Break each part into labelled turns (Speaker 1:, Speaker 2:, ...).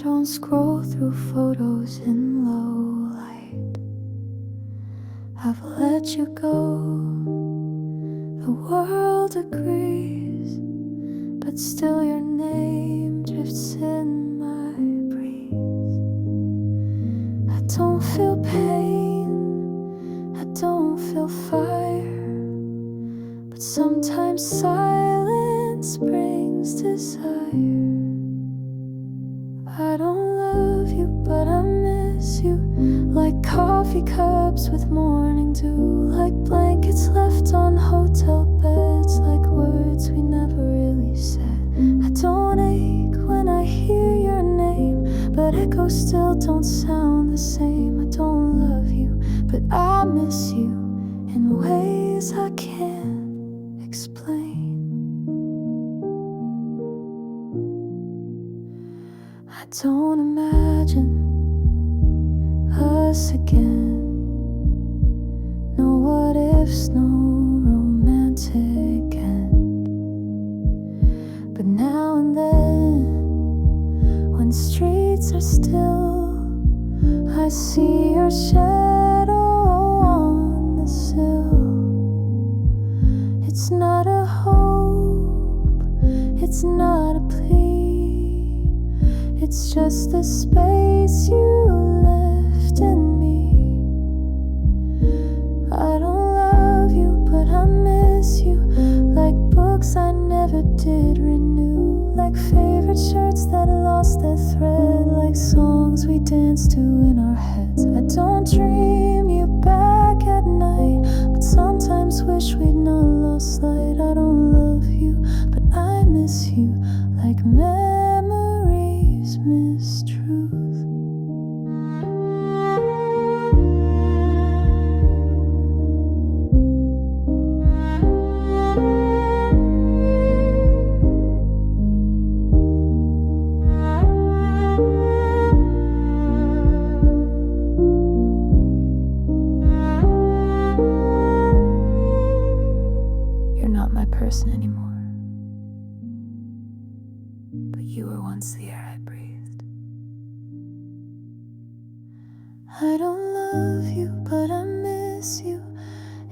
Speaker 1: don't scroll through photos in low light. I've let you go, the world agrees, but still your name drifts in my breeze. I don't feel pain, I don't feel fire, but sometimes silence brings desire. I don't love you, but I miss you, like coffee cups with morning dew, like blankets left on hotel beds, like words we never really said. I don't ache when I hear your name, but echoes still don't sound the same. I don't love you, but I miss you in ways I can't explain. I don't imagine us again. No what ifs, no romantic end. But now and then, when streets are still, I see your shadow on the sill. It's not a hope, it's not a plea, it's just the space you left in me. I don't love you, but I miss you, like books I never did renew, like favorite shirts that lost their thread, like songs we danced to in our heads. I don't dream you back at night, but sometimes wish we'd not lost sight. I don't love you, but I miss you, like memories miss truth. You're not my person anymore, but you were once the air I breathed. I don't love you, but I miss you,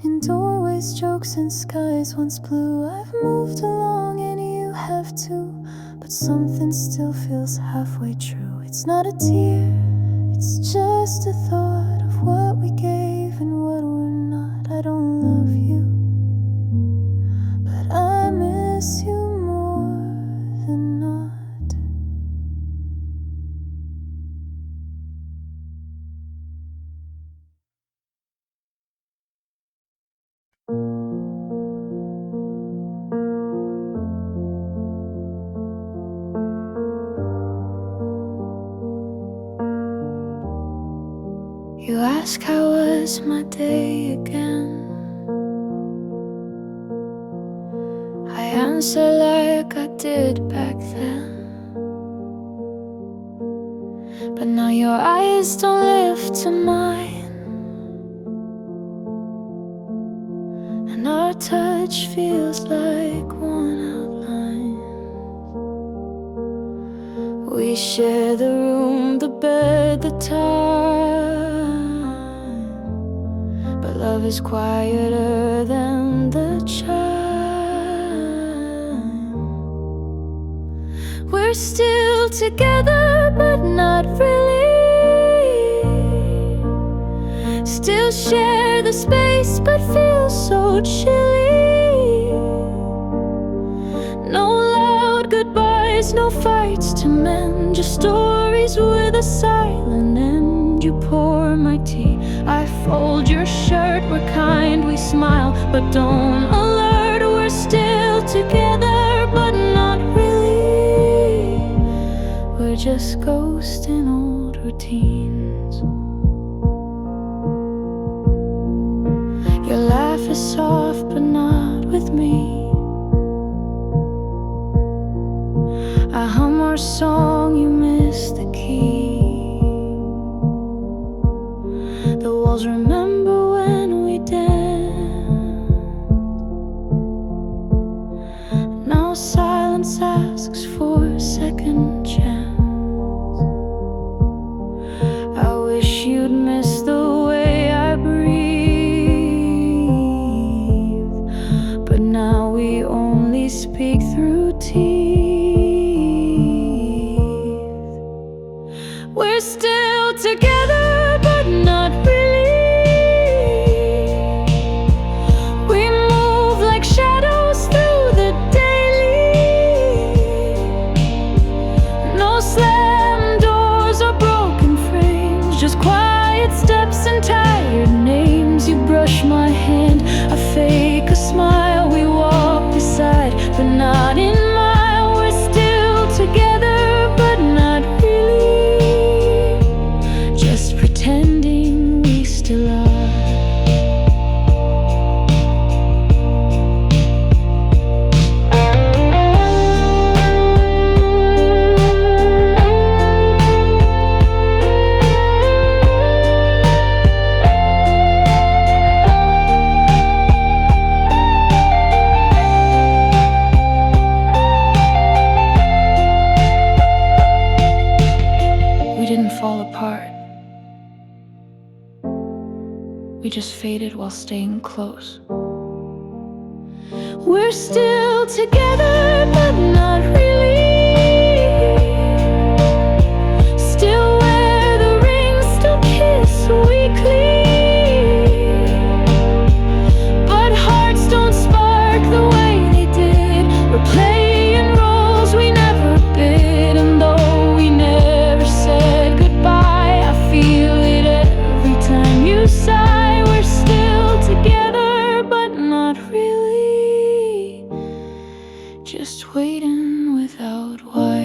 Speaker 1: in doorways, jokes, and skies once blue. I've moved along and you have too, but something still feels halfway true. It's not a tear, it's just a thought of what we gave and what we're not. I don't love you, but I miss you more than not. You ask how was my day again. I answer like I did back then, but now your eyes don't lift to mine, and our touch feels like one outline. We share the room, the bed, the time, but love is quieter than the chime. We're still together, but not really. Still share the space, but feel so chilly. No loud goodbyes, no fights to mend, just stories with a silent end. You pour my tea, I fold your shirt. We're kind, we smile, but don't alert. We're still together, but not really. We're just ghosts in old routines. Your laugh is soft, but not with me. I hum our song, you miss the key. The walls remember when we danced. Now silence asks for a second chance. just faded while staying close. We're still together, but not really. Still wear the rings, still kiss weekly. But hearts don't spark the way they did. We're playing roles we never bid. And though we never said goodbye, I feel it every time you sigh. We're still together, but not really. Just waiting without why.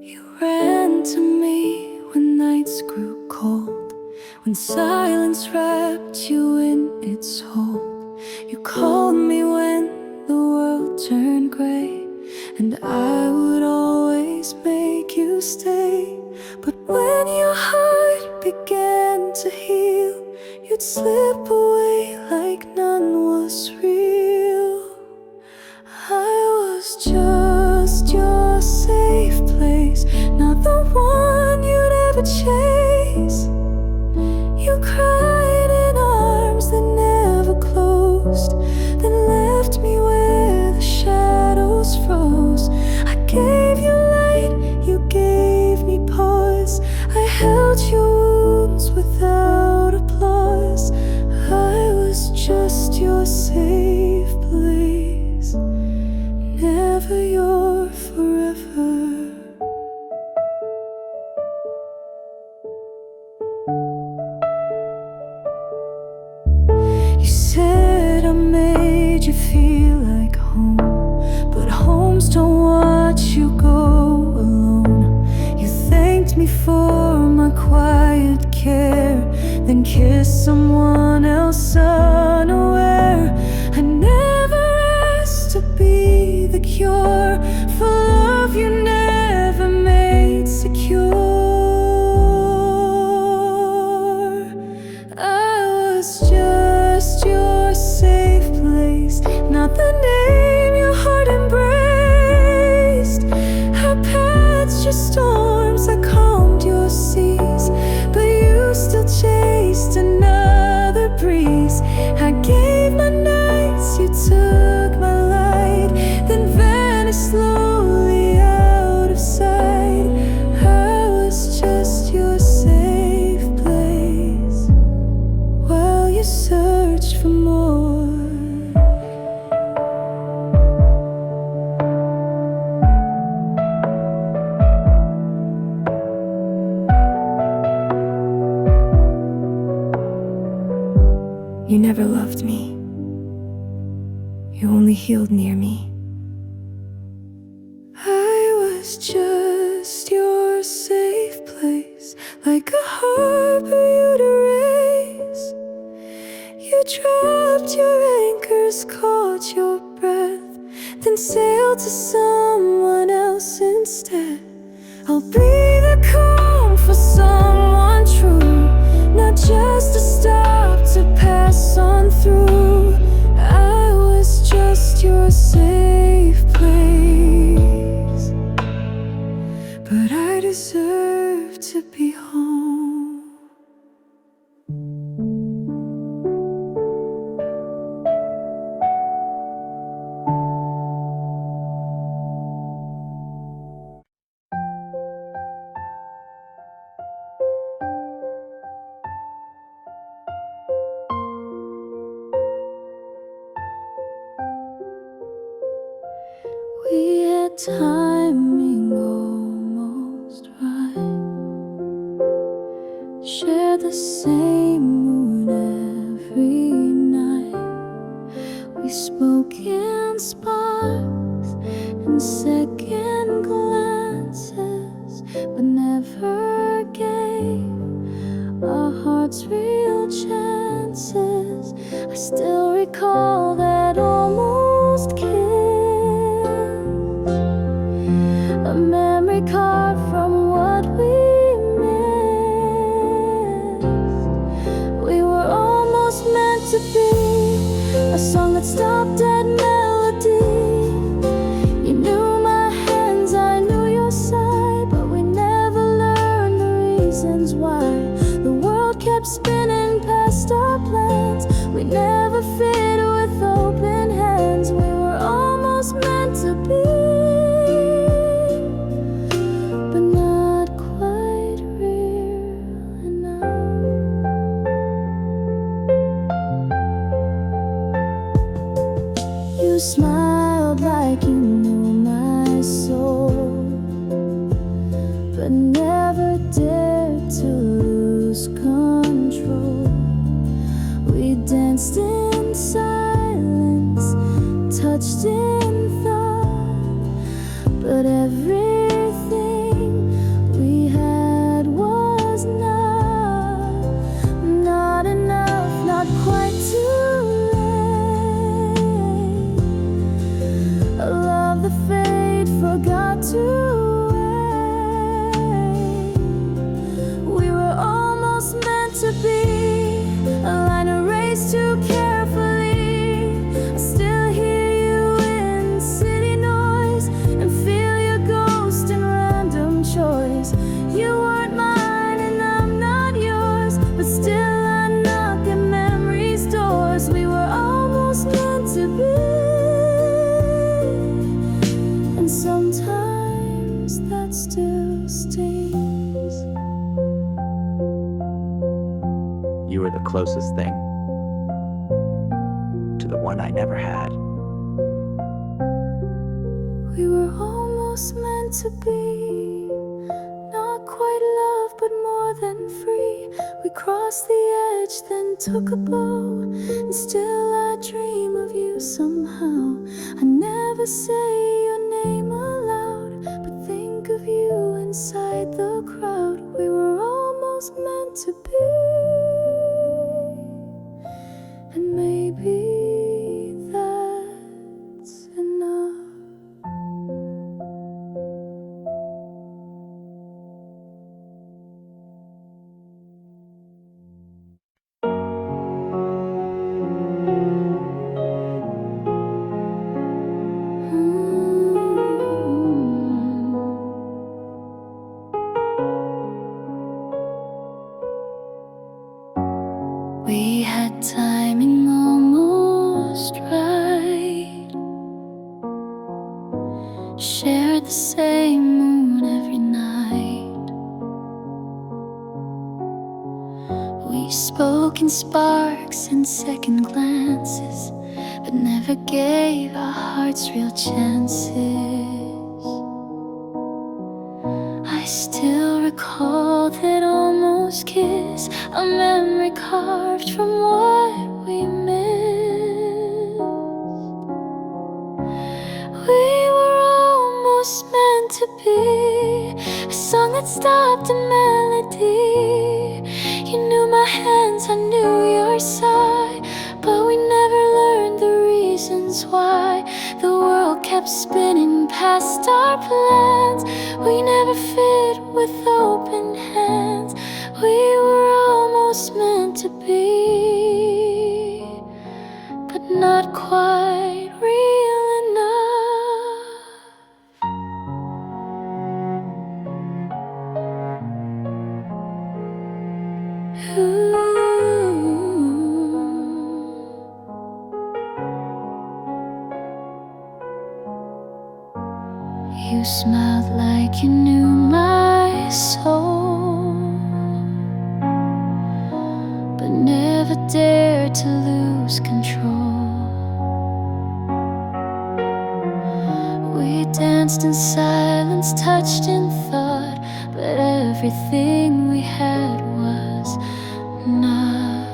Speaker 1: You ran to me when nights grew cold, when silence wrapped you in its hold. You called me when the world turned gray, and I would always make you stay. But when your heart began to heal, you'd slip away like none was real. I was just your safe place, not the one you'd ever chase. You cried in arms that never closed, then left me where the shadows froze. I gave you light, you gave me pause. I held your wounds without applause. I was just your safe place, never your forever. You said I made you feel like home, but homes don't watch you go alone. You thanked me for my quiet care, then kissed someone else unaware. I never asked to be the cure for love you never made secure. I was just your safe place, not the name your heart embraced. Our paths just storms that calmed your seas, but you still chased another breeze. I gave my nights, you took my light, then vanished slowly out of sight. I was just your safe place while you searched for more. You never loved me, you only healed near me. I was just your safe place, like a harbor you'd erase. You dropped your anchors, caught your breath, then sailed to someone else instead. I'll be the calm for someone true, not just a stop to pass on through. I was just your safe place, but I deserve to be home. We had timing almost right, shared the same moon every night. We spoke in sparks and second glances, but never gave our hearts real chances. I still recall that almost kiss, a memory carved from what we missed. We were almost meant to be a song that stopped at melody. You knew my hands, I knew your side, but we never learned the reasons why. The world kept spinning past our plans. We never fit with open hands. We were almost meant to be, but not quite real enough. You smiled like you knew my soul, but never dared to lose control. We danced in silence, touched in thought, but everything we had was not enough, not quite too late. A love that fate forgot to wait. We were almost meant to be a line erased too carefully. I still hear you in city noise and feel your ghost in random choice. You weren't mine and I'm not yours, but still I knock at memory's doors. We were almost meant to be, and sometimes that still stings.
Speaker 2: You were the closest thing to the one I never had.
Speaker 1: We were almost meant to be, not quite love, but more than free. We crossed the edge, then took a bow, and still I dream of you somehow. I never say your name aloud, but think of you inside the crowd. We were almost meant to be, and maybe that's enough. We had timing almost right, shared the same moon every night. We spoke in sparks and second glances, but never gave our hearts real chances. I still recall that almost kiss, a memory carved from what we missed. We were almost meant to be a song that stopped a melody. You knew my hands, I knew your side, but we never learned the reasons why. The world kept spinning past our plans. We never fit with open hands. We were almost meant to be, but not quite real enough. You smiled like you knew my soul, but never dared to lose control. We danced in silence, touched in thought, but everything we had was not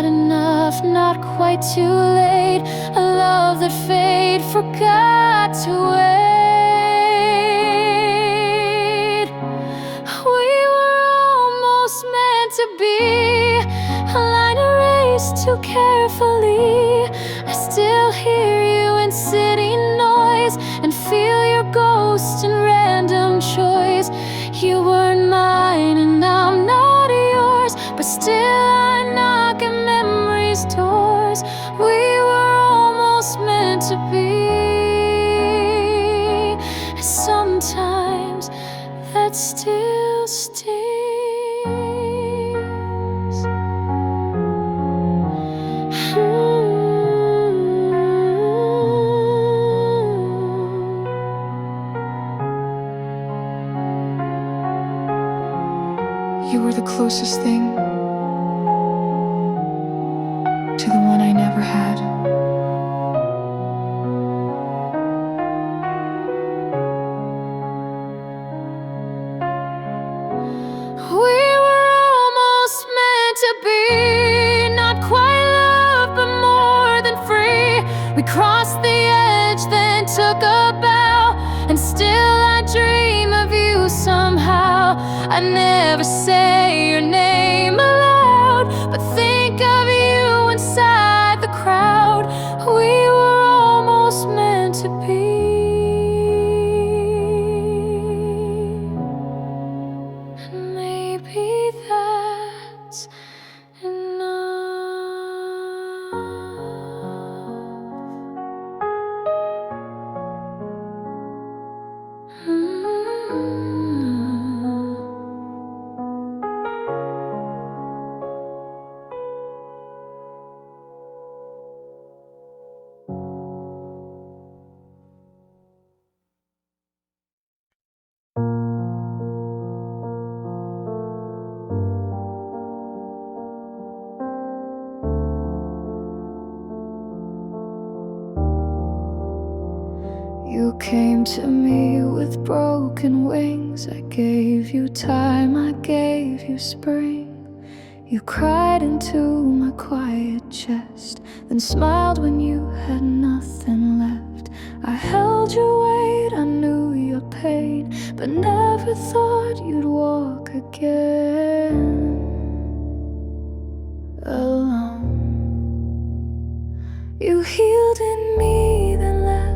Speaker 1: enough, not quite too late. A love that fate forgot to wait. carefully. I still hear you in city noise and feel your ghost in random choice. You weren't mine and I'm not yours, but still I knock at memory's doors. We were almost meant to be. Sometimes that still stings.
Speaker 3: You were the closest thing to the one I never had.
Speaker 1: We were almost meant to be, not quite love, but more than free. We crossed the edge, then took a bow, and still I dream of you somehow. I never say your name aloud, but think of you inside the crowd. We were almost meant to be. Maybe that's enough. You came to me with broken wings. I gave you time, I gave you spring. You cried into my quiet chest, then smiled when you had nothing left. I held your weight, I knew your pain, but never thought you'd walk again alone. You healed in me, then left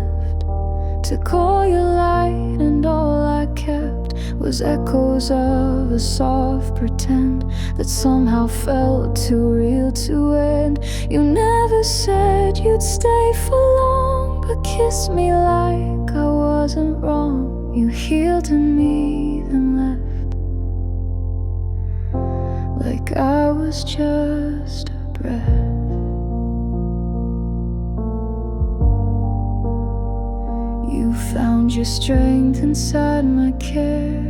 Speaker 1: to call your light, and all I kept was echoes of a soft pretend that somehow felt too real to end. You never said you'd stay for long, but kissed me like I wasn't wrong. You healed in me, then left like I was just a breath. You found your strength inside my care,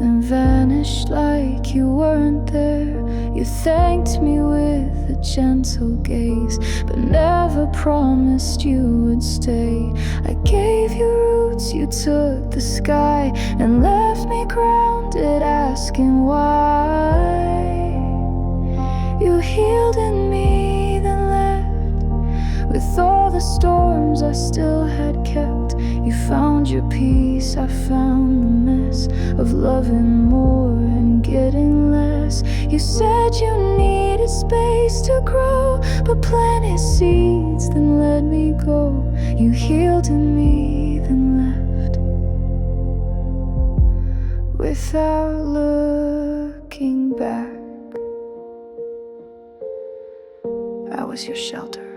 Speaker 1: then vanished like you weren't there. You thanked me with a gentle gaze, but never promised you would stay. I gave you roots, you took the sky, and left me grounded, asking why. You healed in me, then left with all the storms I still had kept. You found your peace, I found the mess of loving more and getting less. You said you needed space to grow, but planted seeds, then let me go. You healed in me, then left without looking back. I was your shelter,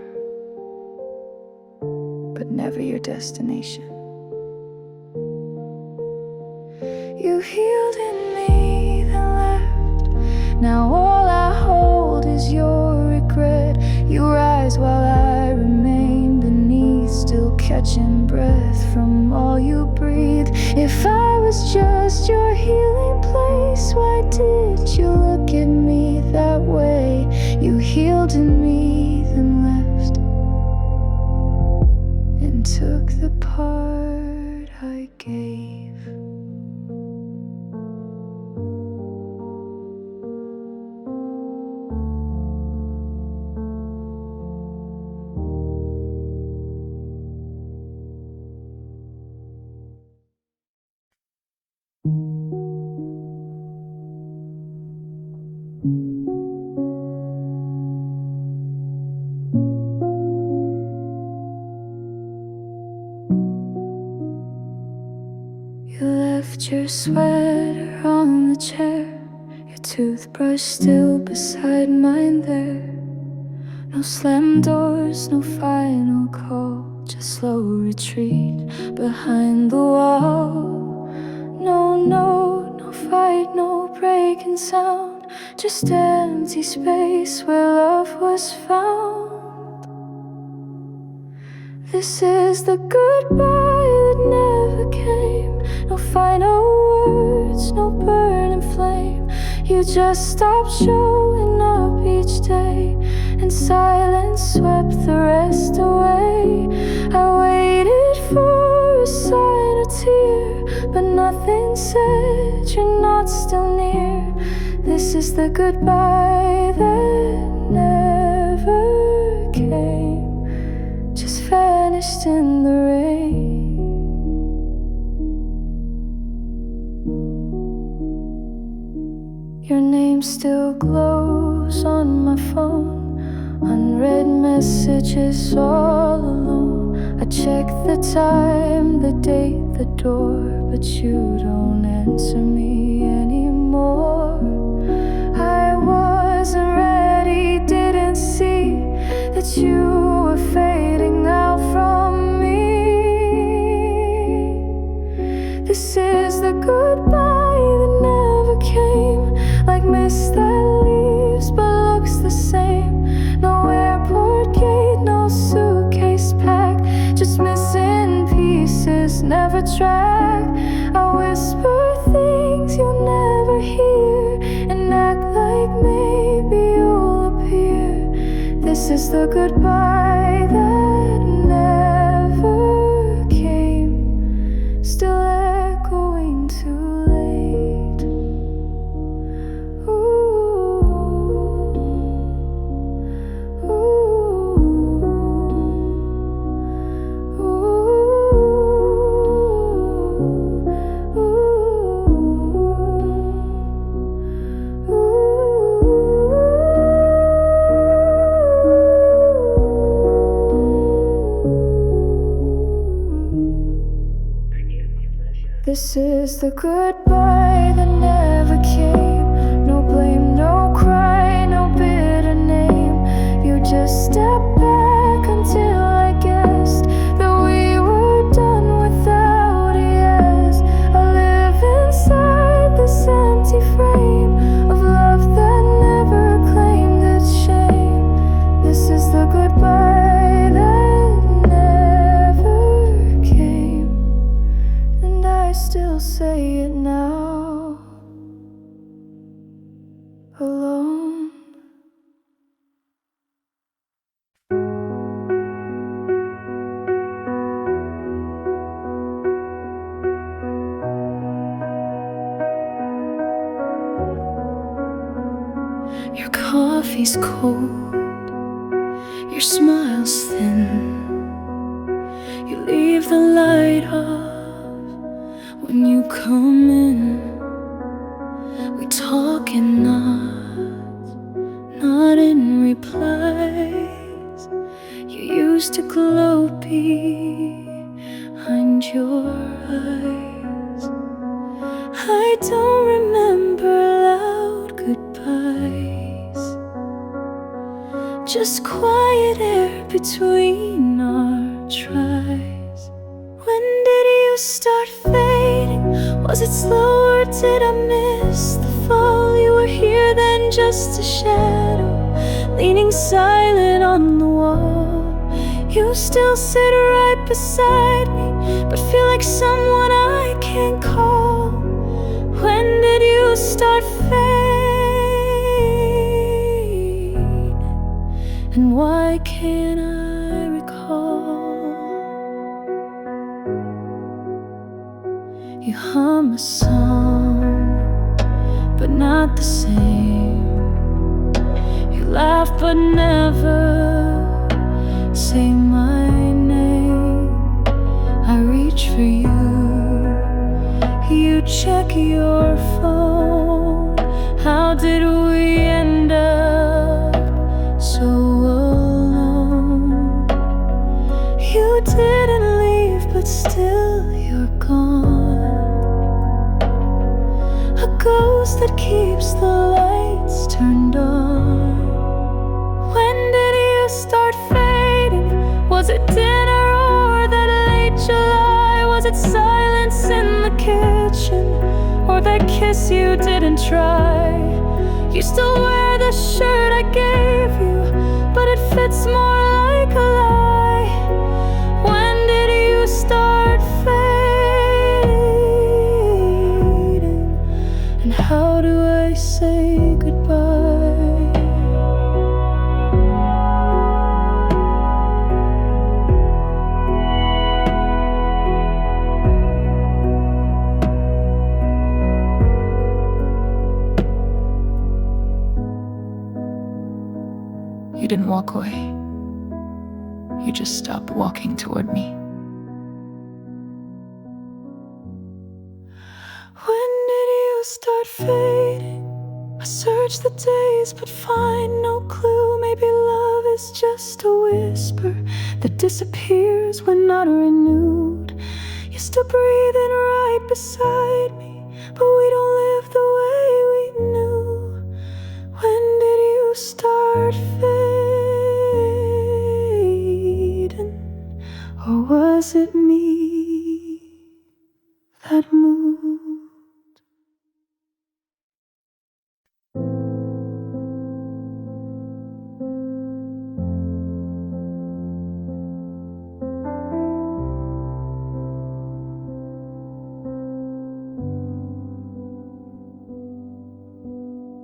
Speaker 1: but never your destination. You healed in me, then left. Now all I hold is your regret. You rise while I remain beneath, still catching breath from all you breathe. If I was just your healing place, why did you look at me that way? You healed in me, then left, and took the part I gave. left your sweater on the chair, your toothbrush still beside mine there. No slam doors, no final call, just slow retreat behind the wall. No fight, no breaking sound, just empty space where love was found. This is the goodbye that never came. No final words, no burning flame. You just stopped showing up each day, and silence swept the rest away. I waited for a sign, a tear, but nothing said you're not still near. This is the goodbye that never came, just vanished in the rain. Your name still glows on my phone, unread messages all alone. I check the time, the date, the door, but you don't answer me anymore. I wasn't ready, didn't see that you were fading out from me. This is the goodbye that never came, like mist that leaves but looks the same. No airport gate, no suitcase packed, just missing pieces, never tracked. I whisper things you'll never hear, and act like maybe you'll appear. This is the goodbye that never came, still echoing too late. This is the goodbye that never came. No blame, no cry, no bitter name. You just stepped back until I guessed that we were done without a yes. I live inside this empty frame of love that never claimed its shame. This is the goodbye that never came, and I still say it now, alone. Your coffee's cold, your smile's thin. You leave the light off when you come in. We talk in nods, not in replies. You used to glow behind your eyes. I don't remember loud goodbyes, just quiet air between our tries. When did you start fading? Was it slow or did I miss the fall? You were here then, just a shadow, leaning silent on the wall. You still sit right beside me, but feel like someone I can't call. When did you start fading? And why can't I recall? You hum a song, but not the same. You laugh but never say my name. I reach for you, you check your phone. How did we end up so alone? You didn't leave, but still you're gone. that keeps the lights turned on. When did you start fading? Was it dinner or that late July? Was it silence in the kitchen, or that kiss you didn't try? You still wear the shirt I gave you, but it fits more like a lie. When did you start fading? And how do I say goodbye?
Speaker 3: You didn't walk away. You just stopped walking toward me.
Speaker 1: When did you start fading? I search the days but find no clue. Maybe love is just a whisper that disappears when not renewed. You're still breathing right beside me, but we don't live the way we knew. When did you start fading? Or was it me that moved?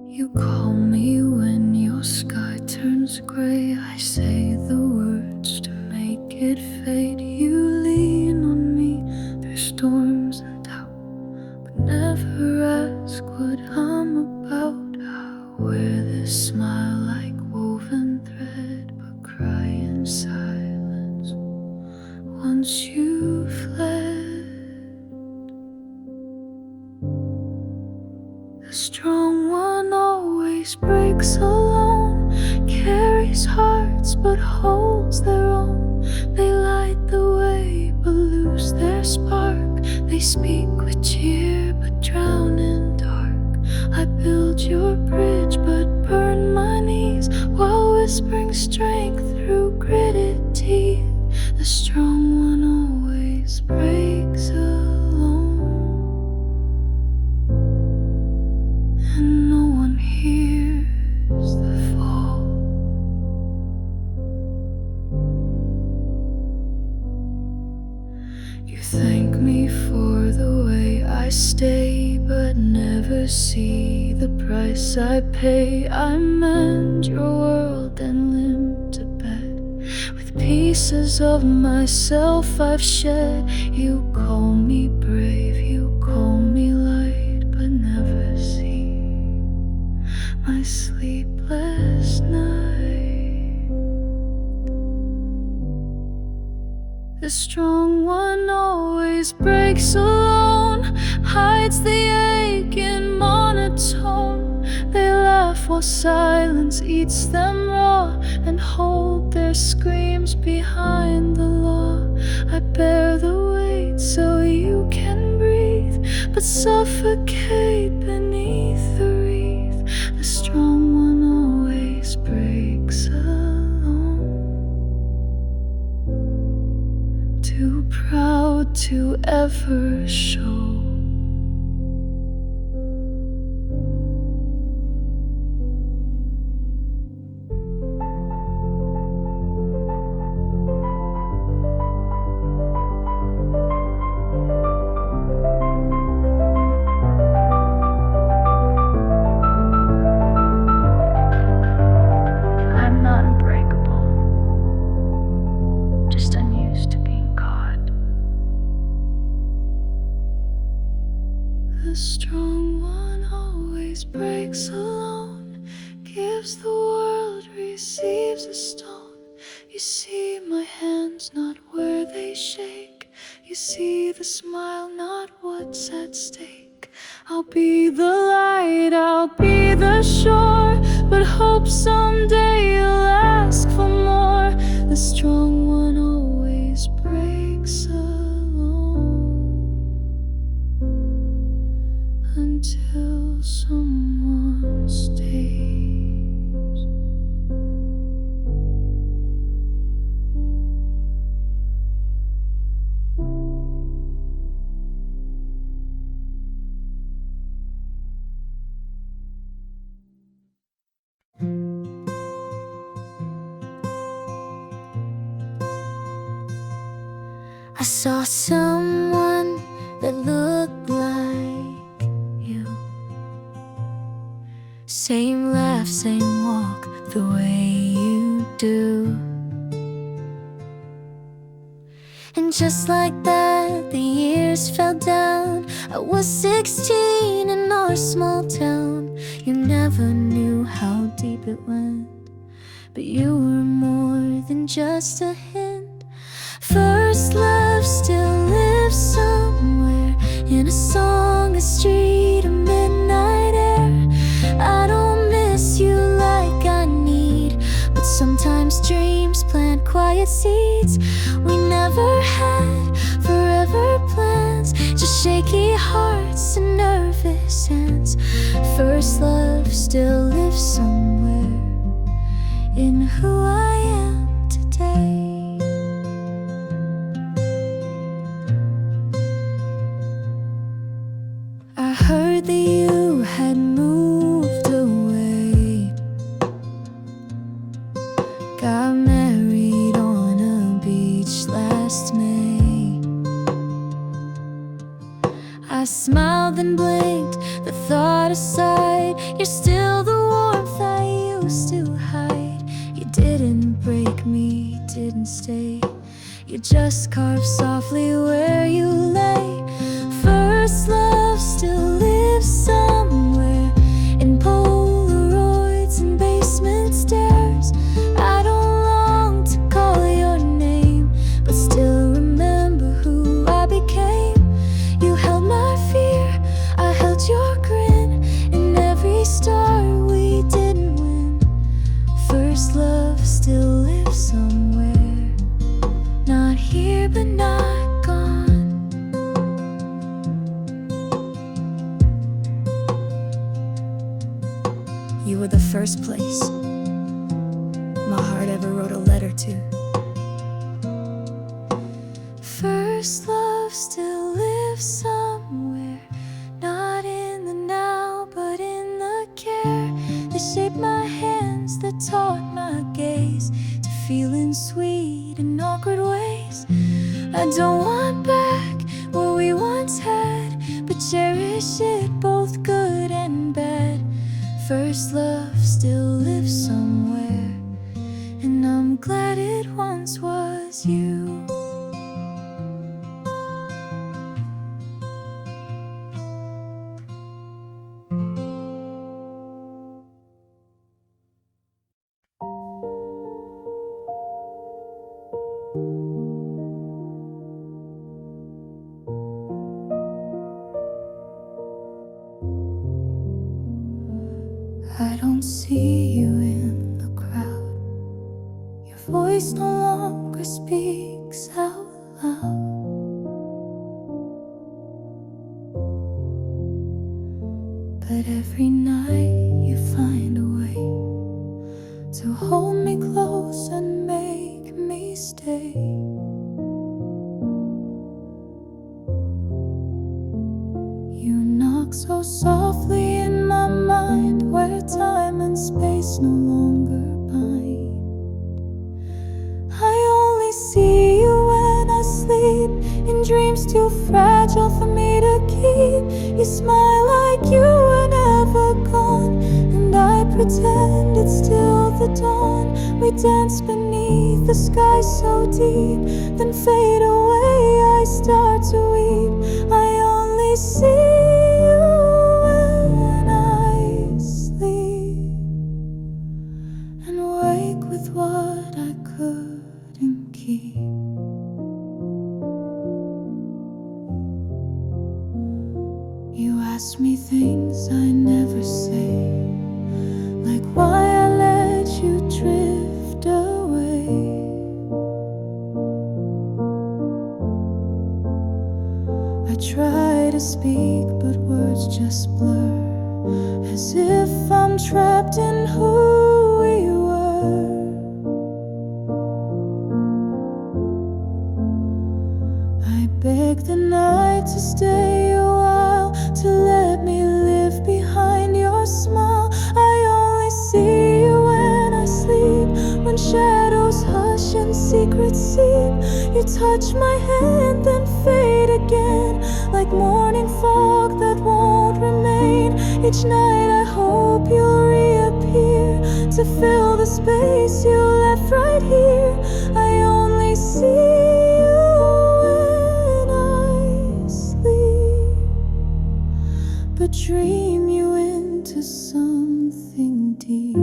Speaker 1: You call me when your sky turns gray. I say the words to make it fade. You lean on me through storms and doubt, but never ask what I'm about. I wear this smile like woven thread, but cry in silence once you fled. The strong one always breaks alone, carries hearts but holds their own. They light the way but lose their spark. They speak with cheer but drown in dark. I build your bridge but burn my knees, while whispering strength through gritted teeth. The strong one always breaks alone, and no one hears the fall. You thank me for the way I stay, but never see the price I pay. I mend your world and limp to bed with pieces of myself I've shed. You call me brave, you call me light, but never see my sleepless night. The strong one always breaks alone, hides the ache in monotone. They laugh while silence eats them raw, and hold their screams behind the law. I bear the weight so you can breathe, but suffocate beneath the wreath. The strong one always breaks alone, too proud to ever show. I'm not unbreakable, just unused to being caught. The strong one always breaks alone, gives the world, receives a stone. You see my hands, not where they shake. You see the smile, not what's at stake. I'll be the light, I'll be the shore, but hope someday you'll ask for more. The strong one always breaks alone, until someone saw someone that looked like you. Same laugh, same walk, the way you do. And just like that, the years fell down. I was 16 in our small town. You never knew how deep it went, but you were more than just a hint. First love still lives somewhere, in a song, a street, a midnight air. I don't miss you like I need, but sometimes dreams plant quiet seeds. We never had forever plans, just shaky hearts and nervous hands. First love still lives somewhere in who I am today. I heard that you had moved away, got married on a beach last May. I smiled and blinked, the thought aside. You're still the warmth I used to hide. You didn't break me, didn't stay. You just carved softly where you lay. First love still lives somewhere, in Polaroids and basement stairs. I don't long to call your name, but still remember who I became. You held my fear, I held your grin, and every star we didn't win. First love still lives somewhere, not here but not gone. You were the first place my heart ever wrote a letter to. First love still lives somewhere, not in the now, but in the care that shaped my hands, that taught my gaze to feeling sweet in awkward ways. I don't want back what we once had, but cherish it, both good and bad. First love still lives somewhere, and I'm glad it once was you. I don't see you in the crowd. Your voice no longer speaks out loud. But every night you find a way to hold me close and make me stay. You knock so softly in my mind, where time and space no longer bind. I only see you when I sleep, in dreams too fragile for me to keep. You smile like you were never gone, and I pretend it's still the dawn. We dance beneath the sky so deep, then fade away, I start to weep. I only see you when I sleep, and wake with what I couldn't keep. You ask me things I never say, like why I let you drift away. I try to speak, but words just blur, as if I'm trapped in who we were. I beg the night to stay a while, to let me live behind your smile. I only see you when I sleep, when shadows hush ocean's secret seep. You touch my hand, then fade again, like morning fog that won't remain. Each night I hope you'll reappear to fill the space you left right here. I only see you when I sleep, but dream you into something deep.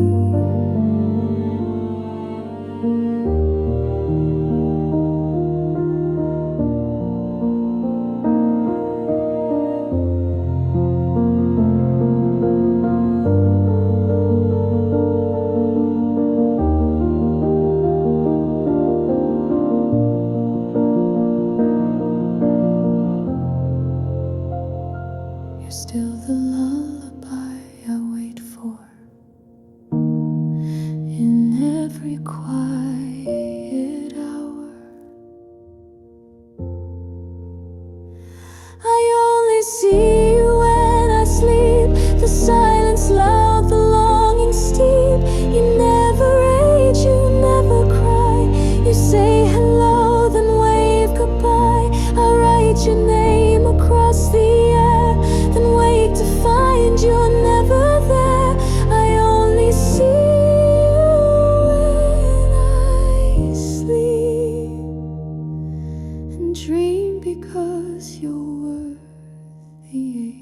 Speaker 1: You're still the lullaby I wait for in every quiet hour. I only see you when I sleep, the silence loud, the longing steep. You never age, you never cry. You say hello, then wave goodbye. I write your name across the air, then wake to find you're never there. I only see you when I sleep, and dream because you're worth the ache.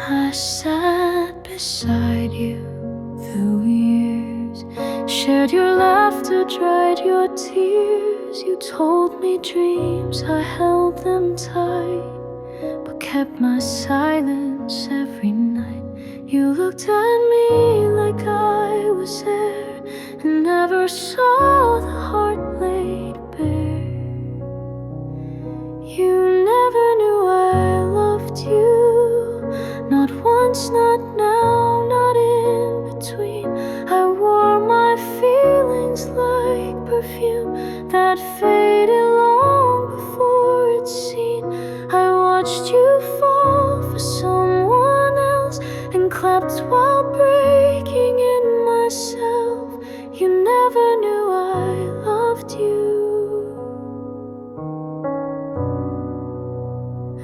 Speaker 1: I sat beside you through years, shared your laughter, dried your tears. You told me dreams, I held them tight, but kept my silence every night. You looked at me like I was there, and never saw the heart laid bare. You never knew I loved you, not once, not now, not in between. I wore my feelings like perfume that faded long before it's seen. I watched you fall for someone else and clapped while breaking in myself. You never knew I loved you,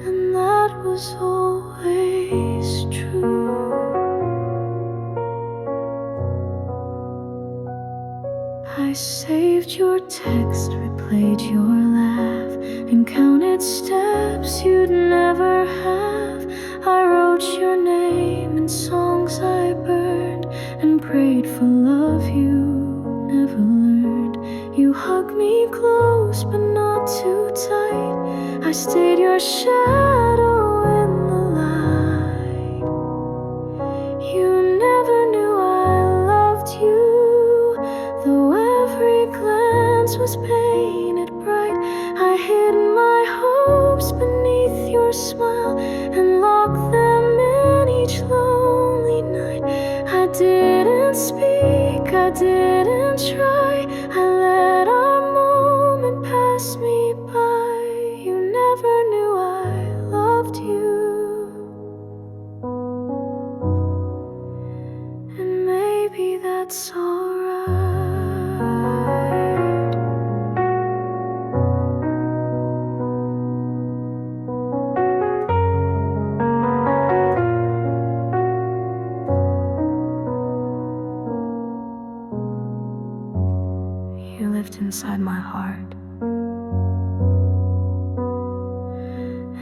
Speaker 1: and that was always true. I saved your text, replayed your laugh, and counted steps you'd never have. I wrote your name in songs I burned, and prayed for love you never learned. You hugged me close but not too tight. I stayed your shadow in the light. You never knew I loved you, though every glance was painted bright. I hid my hopes beneath your smile and locked them in each lonely night. I didn't speak, I didn't try. I let our moment pass me by. You never knew I loved you, and maybe that's alright. You lived inside my heart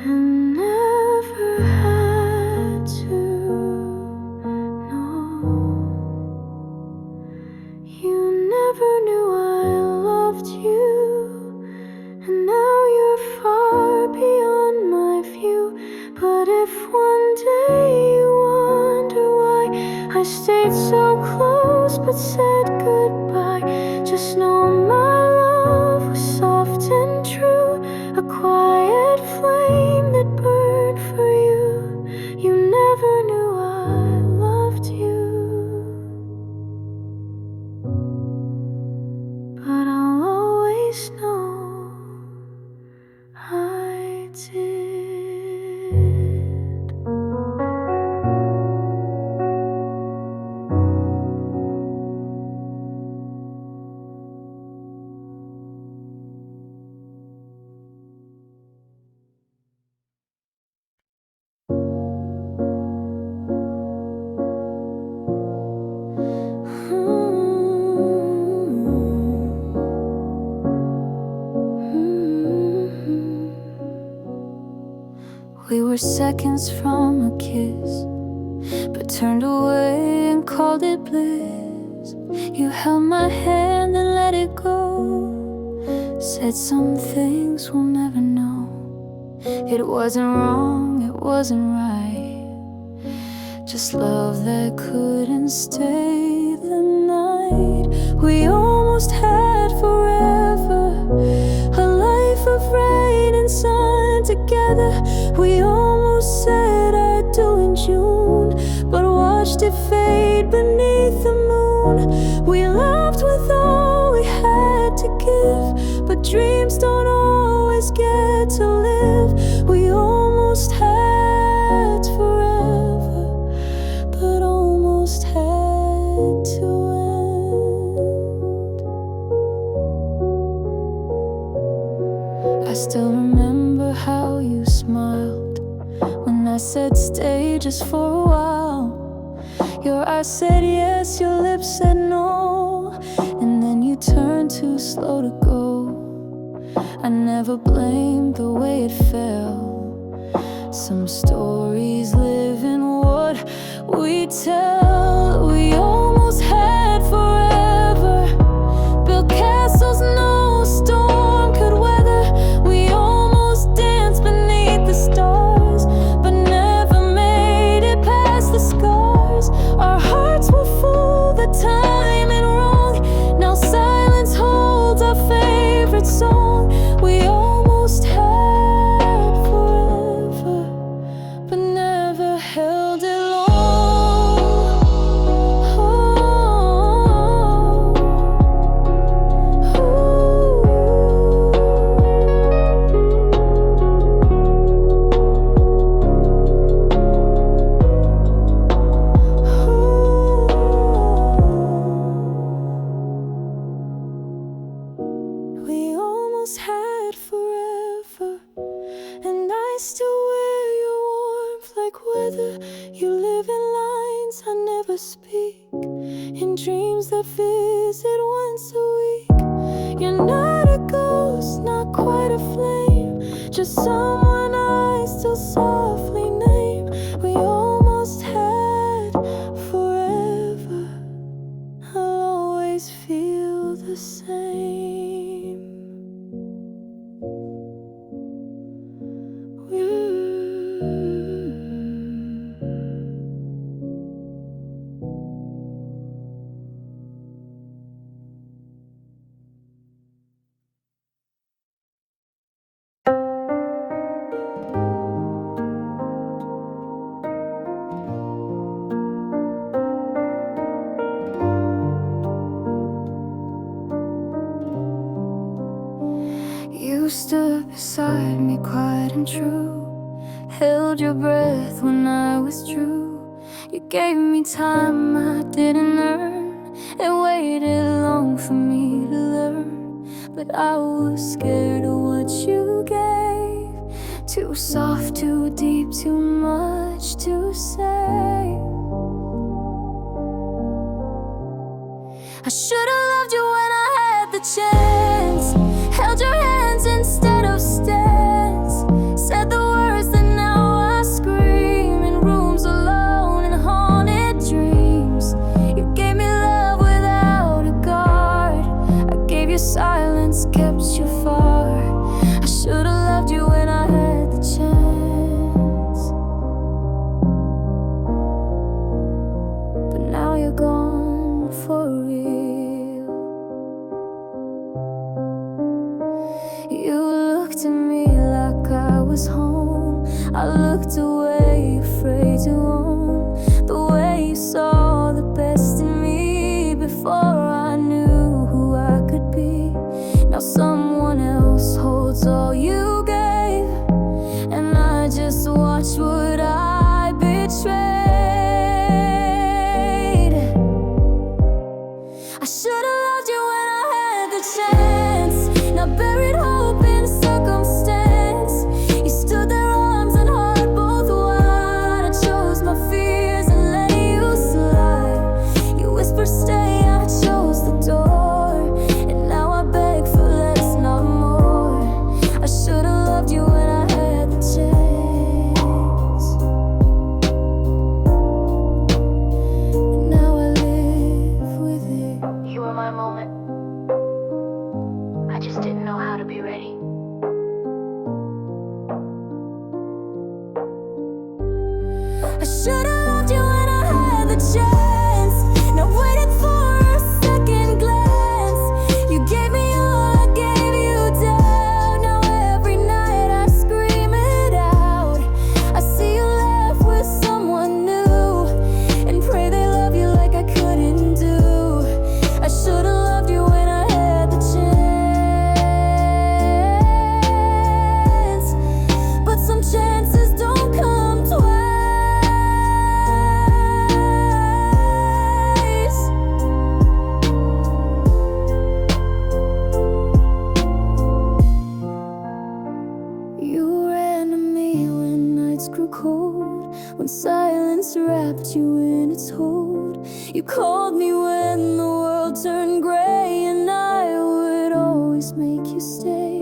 Speaker 1: and never had to know. You never knew I loved you, and now you're far beyond my view. But if one day you wonder why I stayed so close but said goodbye, just know my love was soft and true, a quiet flame that burned for you. You never knew I loved you. seconds from a kiss, but turned away and called it bliss. You held my hand and let it go, said some things we'll never know. It wasn't wrong, it wasn't right, just love that couldn't stay the night. We almost had forever, a life of rain and sun together. We almost said I do in June, but watched it fade beneath the moon. We loved with all we had to give, but dreams don't always get to live. We almost had forever, but almost had to end. I still remember how you smiled when I said stay just for a while. Your eyes said yes, your lips said no, and then you turned too slow to go. I never blamed the way it felt. Some stories live in what we tell. We almost had forever, built castles no storm could weather. We almost danced beneath the stars, but never made it past the scars. Our hearts were full the time and wrong. Now silence holds our favorite song. We almost had forever, but never held it long. We almost had forever, and I still wear your warmth like weather. You live in lines I never speak, in dreams that visit once a week. You're not a ghost, not quite a flame, just someone I still softly name. We almost had forever, I'll always feel the same. You stood beside me quiet and true, held your breath when I withdrew. You gave me time I didn't earn, and waited long for me to learn. But I was scared of what you gave, too soft, too deep, too much to say. I should've loved you when I had the chance, held your hands instead of stance, said the words that now I scream in rooms alone and haunted dreams. You gave me love without a guard, I gave you silence, kept you far. I should've loved you when I had the chance, but now you're gone for real. You looked at me like I was home, I looked away, afraid to own the way you saw the best in me before I knew who I could be. Now someone else holds all you gave, and I just watch what I betrayed. I should've loved you when I had the chance, not buried hope in circumstance. You stood there, arms and heart both wide. I chose my fears and let you slide. You whispered stay, I chose the door, and now I beg for less, not more. I should've loved you when I had the chance. my moment. I just didn't know how to be ready. I should've loved you when I had the chance. Not waiting for a second glance. You gave me all, I gave you down. Now every night I scream it out. I see you laugh with someone new and pray they love you like I couldn't do. I should've loved you when I had the chance, but some chances don't come twice. You ran to me when nights grew cold, when silence wrapped you in its hold. You called me when the world turned gray, and I would always make you stay.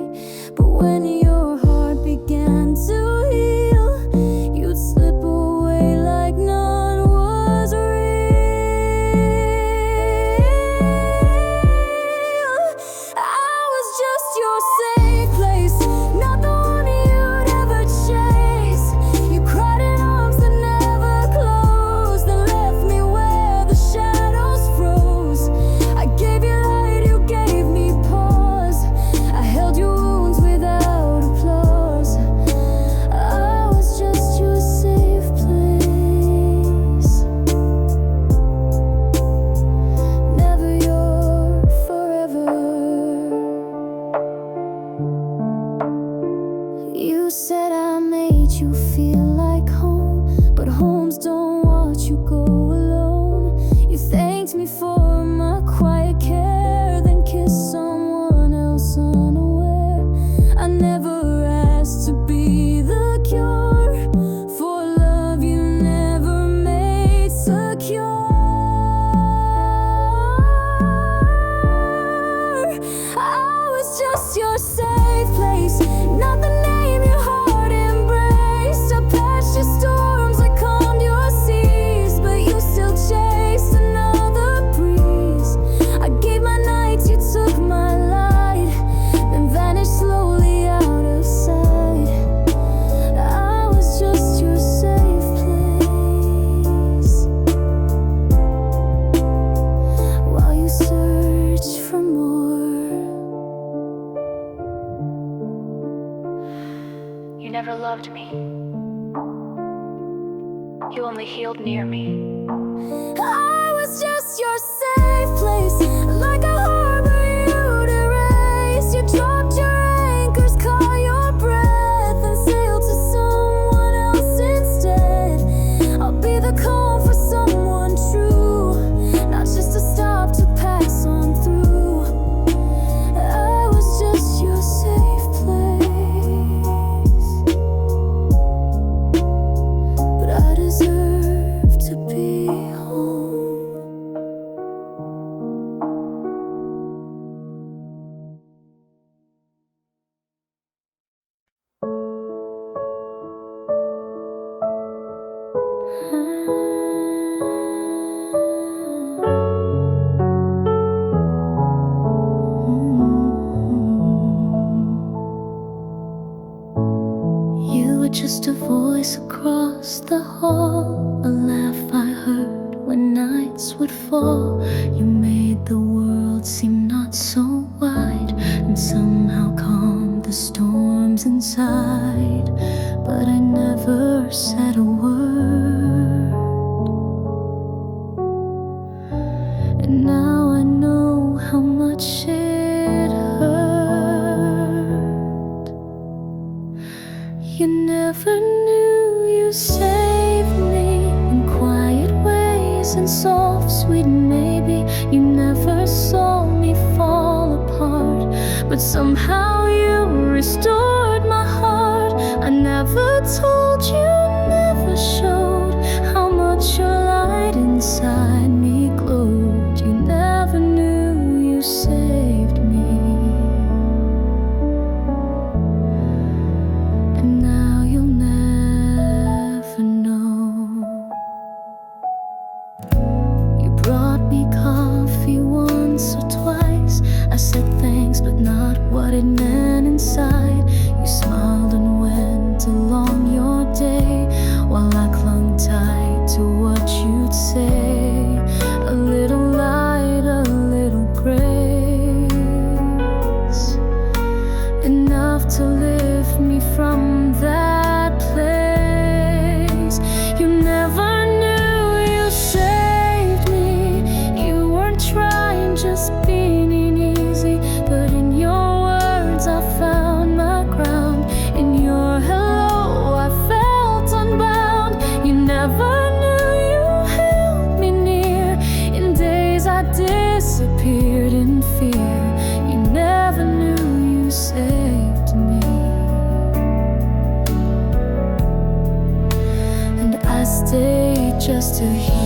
Speaker 1: But when your heart began to heal, you'd slip away like none was real. I was just your safe place, not the one you'd ever chase. You cried in arms that never closed, and left me where the shadows froze. I gave you light, you gave me pause. I held your wounds without applause. I was just your safe place, never your forever. You said I made you feel like home, but homes don't watch you go alone. You thanked me for my quiet care, then kissed someone else unaware. I never asked to be the cure for love you never made secure. I was just your safe place, not the name your heart embraced. I patched your storms, I calmed your seas, but you still chased another breeze. I gave my nights, you took my light, then vanished slowly out of sight. I was just your safe place, while you searched for more. You never loved me. You only healed near me. I was just your safe place, like a harbor you'd erase. You dropped your anchors, caught your breath, and sailed to someone else instead. I'll be the calm for someone true, not just a stop to pass on through. I was just your safe place, but I deserve to be home. You were just a voice across the hall, a laugh I heard when nights would fall. You made the world seem not so wide, and somehow calmed the storms inside. But I never said a word, and now I know how much it hurt. You never knew you saved me in quiet ways and soft, sweet maybe. You never saw me fall apart, but somehow you restored my heart. I never told you, never showed how much your light inside me glowed. You never knew you saved me, and now you'll never know. You brought me coffee once or twice, just being easy, but in your words I found my ground. In your hello I felt unbound. You never knew you held me near. In days I disappeared in fear. You never knew you saved me. And I stayed just to hear.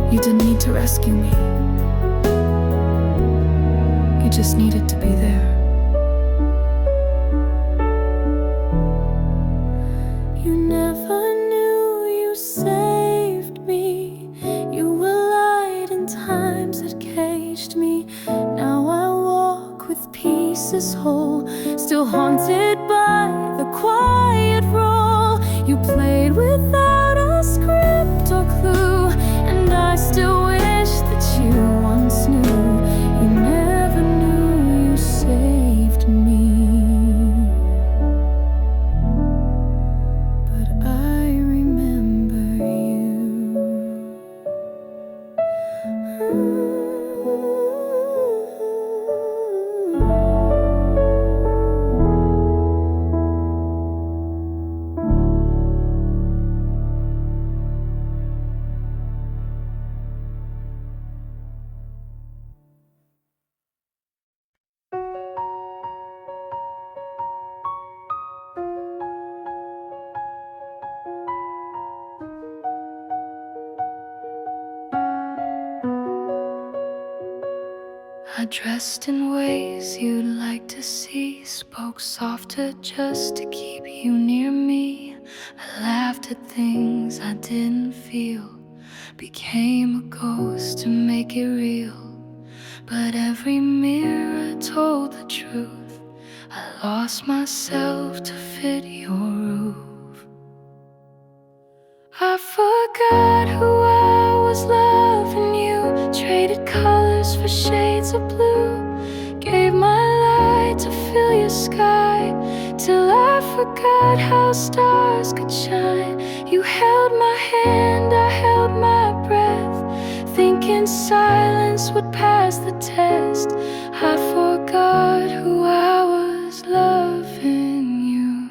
Speaker 1: You didn't need to rescue me. You just needed to be there. You never knew you saved me. You were light in times that caged me. Now I walk with pieces whole, still haunted by the quiet role you played without a script or clue. And I still wish that you once knew. You never knew you saved me. But I remember you. I dressed in ways you'd like to see, spoke softer just to keep you near me. I laughed at things I didn't feel, became a ghost to make it real. But every mirror told the truth. I lost myself to fit your roof. I forgot who I was loving you, traded colors for shades of blue, gave my light to fill your sky, till I forgot how stars could shine. You held my hand, I held my breath, thinking silence would pass the test. I forgot who I was loving you.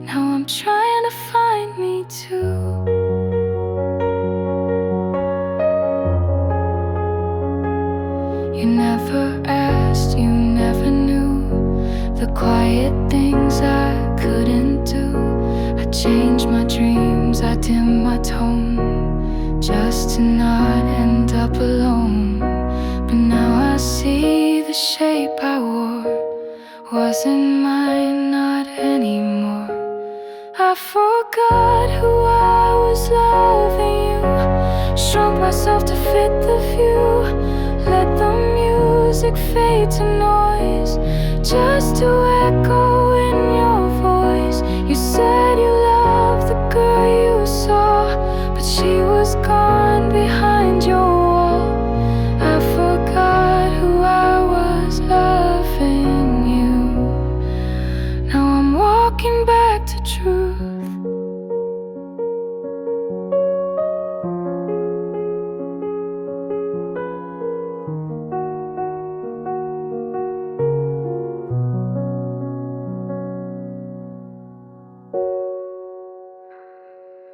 Speaker 1: Now I'm trying to find me too. You never asked, you never knew the quiet things I couldn't do. I changed my dreams, I dimmed my tone, just to not end up alone. But now I see the shape I wore wasn't mine, not anymore. I forgot who I was loving you, shrunk myself to fit the view, let the music fade to noise, just to echo in your voice. You said you loved the girl you saw, but she was gone behind your wall. I forgot who I was loving you. Now I'm walking back to truth.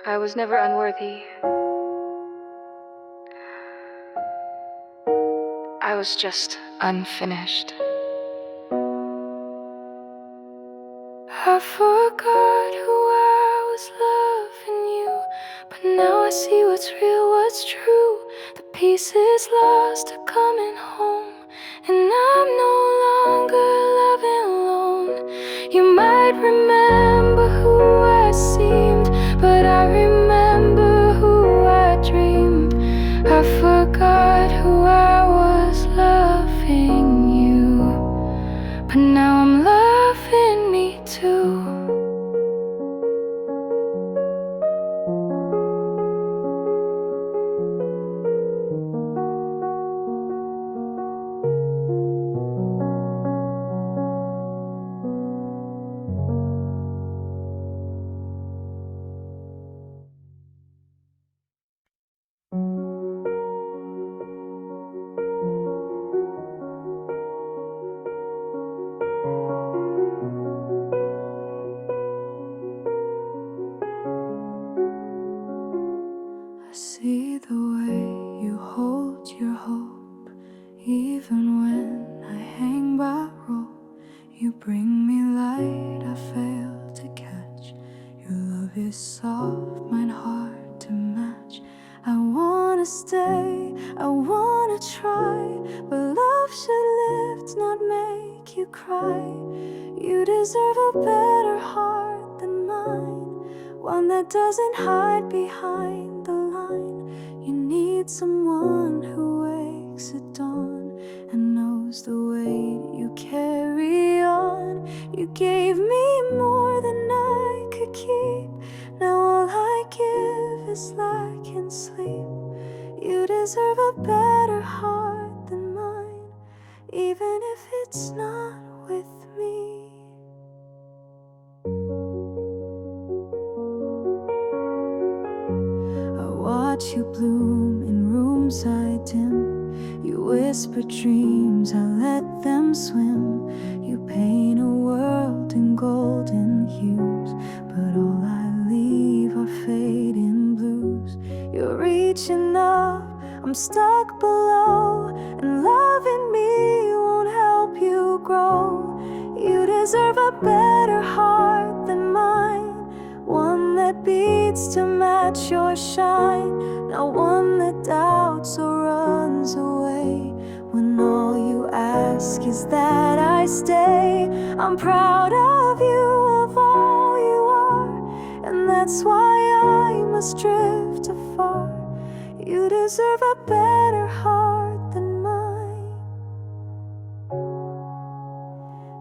Speaker 1: I was never unworthy. I was just unfinished. I forgot who I was loving you, but now I see what's real, what's true. The pieces lost are coming home, and I'm no longer loving alone. You might remember who I seemed, but I remember who I dreamed. I forgot who I was loving you, but now I'm loving me too. see the way you hold your hope, even when I hang by rope. You bring me light I fail to catch. Your love is soft, mine hard to match. I wanna stay, I wanna try, but love should lift, not make you cry. You deserve a better heart than mine, one that doesn't hide behind the line. You need someone who wakes at dawn and knows the weight you carry on. You gave me more than I could keep. Now all I give is lack and sleep. You deserve a better heart than mine, even if it's not with me. I watch you bloom in rooms I dim. You whisper dreams, I let them swim. You paint a world in golden hues, but all I leave are fading blues. You're reaching up, I'm stuck below, and loving me won't help you grow. You deserve a better heart than mine, one that beats to match your shine, not one that doubts or runs away when all you ask is that I stay. I'm proud of you, of all you are, and that's why I must drift afar. You deserve a better heart than mine,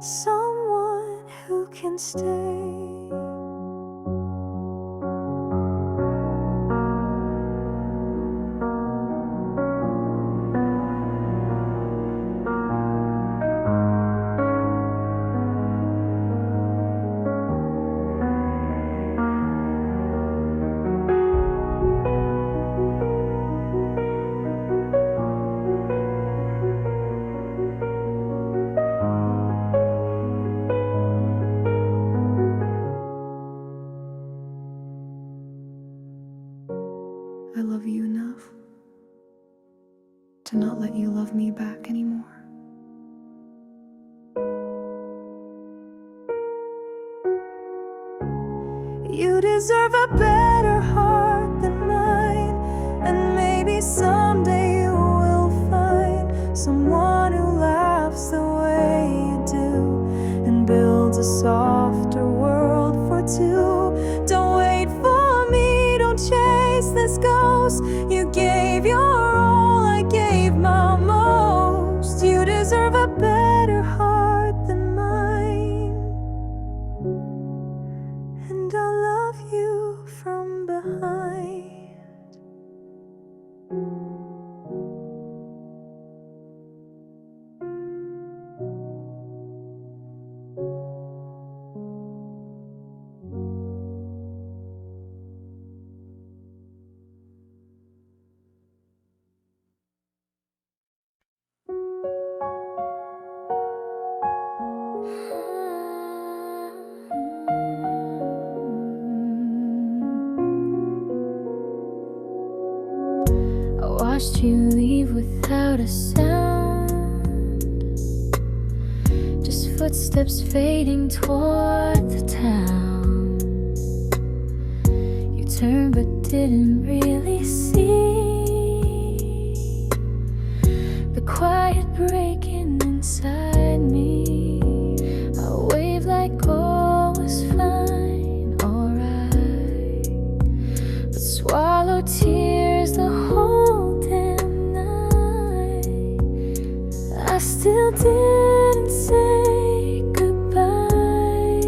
Speaker 1: someone who can stay. I love you enough to not let you love me back anymore. You deserve a better heart than mine, and maybe someday you will find someone who laughs the way you do and builds a softer world for two. Don't wait for me, don't chase this ghost. You gave your all, I gave my most. You deserve a better heart than mine, and I'll love you from behind. I watched you leave without a sound, just footsteps fading toward the town. You turned but didn't really see the quiet breaking inside me. I waved like all was fine, alright, but swallowed tears the whole damn night. I still didn't say goodbye,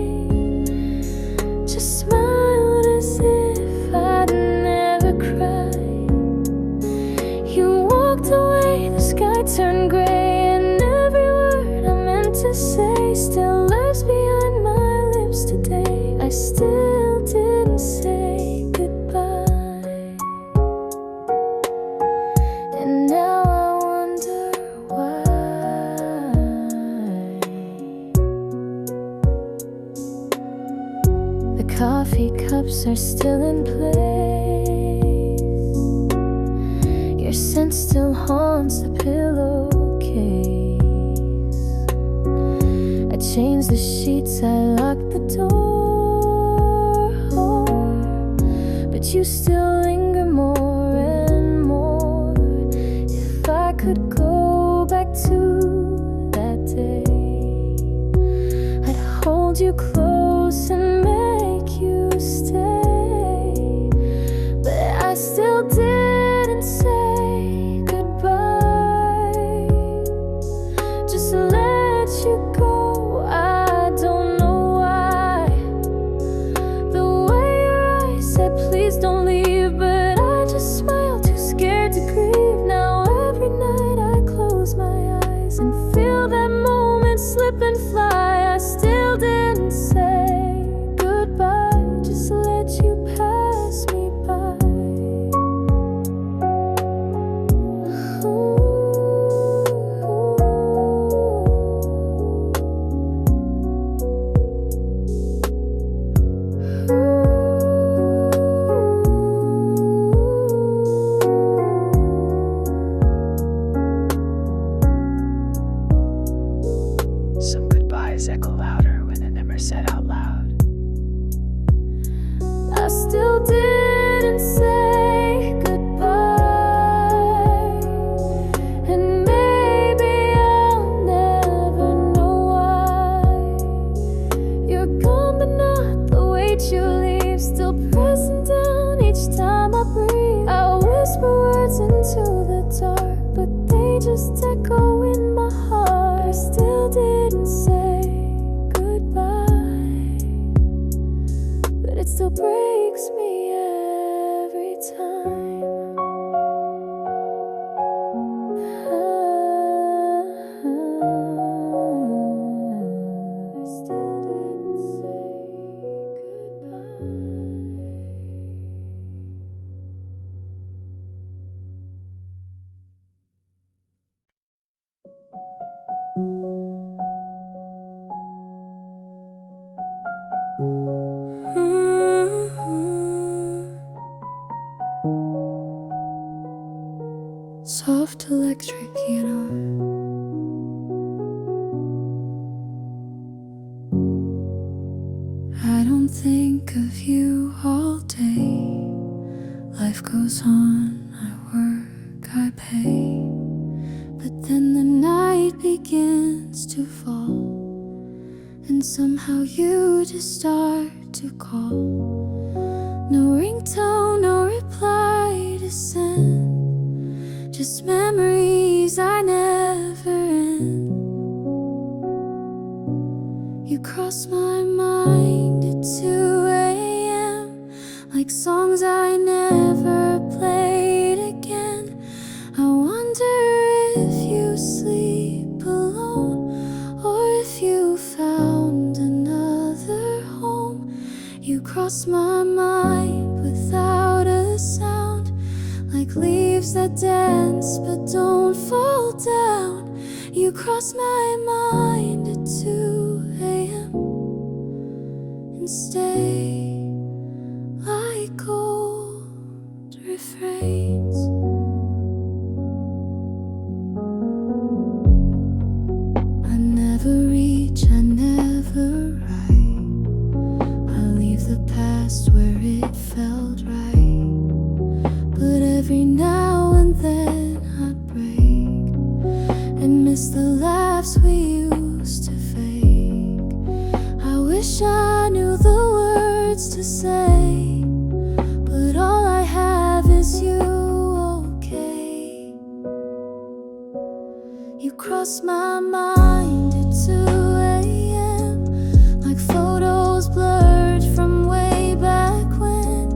Speaker 1: just smiled as if I'd never cried. You walked away, the sky turned gray, and every word I meant to say still lives behind my lips today. I still didn't say goodbye, and now I wonder why. The coffee cups are still in place, bounce the pillowcase. I change the sheets, I lock the door, but you still linger more and more. If I could go back to that day, I'd hold you close and make you stay. But I still didn't say goodbye, just let you go. I don't know why. The way your eyes said please don't leave, but I just smiled, too scared to grieve. Now every night I close my eyes and feel that moment slip and fly. I still didn't say goodbye, just let you pass me by.
Speaker 2: Some goodbyes echo louder when they're never said out loud.
Speaker 1: I still didn't say goodbye, and maybe I'll never know why. You're gone, but not the weight you leave, still pressing down each time I breathe. I whisper words into the dark, but they just echo in my heart. I still didn't say goodbye, but it still breaks me every time. I still didn't say goodbye. Soft electric piano, I don't think of you all day. Life goes on, I work, I pay. But then the night begins to fall, and somehow you just start to call. No ringtone, no reply to send, just memories I never end. You cross my mind at 2 a.m. like songs I never played again. I wonder if you sleep alone, or if you found another home. You cross my mind without a sound, like leaves that dance but don't fall down. You cross my mind at 2 a.m. and stay like old refrains. I never reach, I never write. I leave the past where it felt right, but every now and then I'd break and miss the laughs we used to fake. I wish I knew the words to say, but all I have is you, okay? You cross my mind at 2 a.m. like photos blurred from way back when.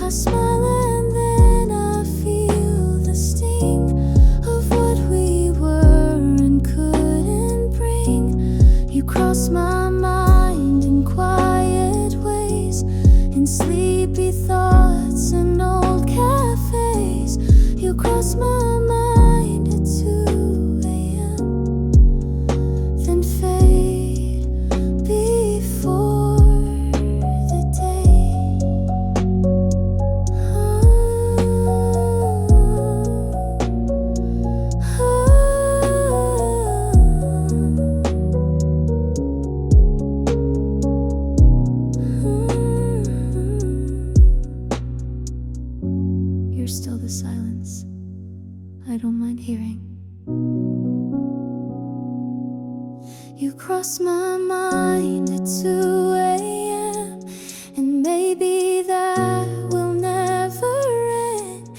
Speaker 1: I smile and then I feel the sting of what we were and couldn't bring. You cross my mind in quiet ways, in sleepy thoughts and old cafes. You cross my mind at 2 a.m. then fade before the day. there's still the silence I don't mind hearing. You cross my mind at 2 a.m. and maybe that will never end.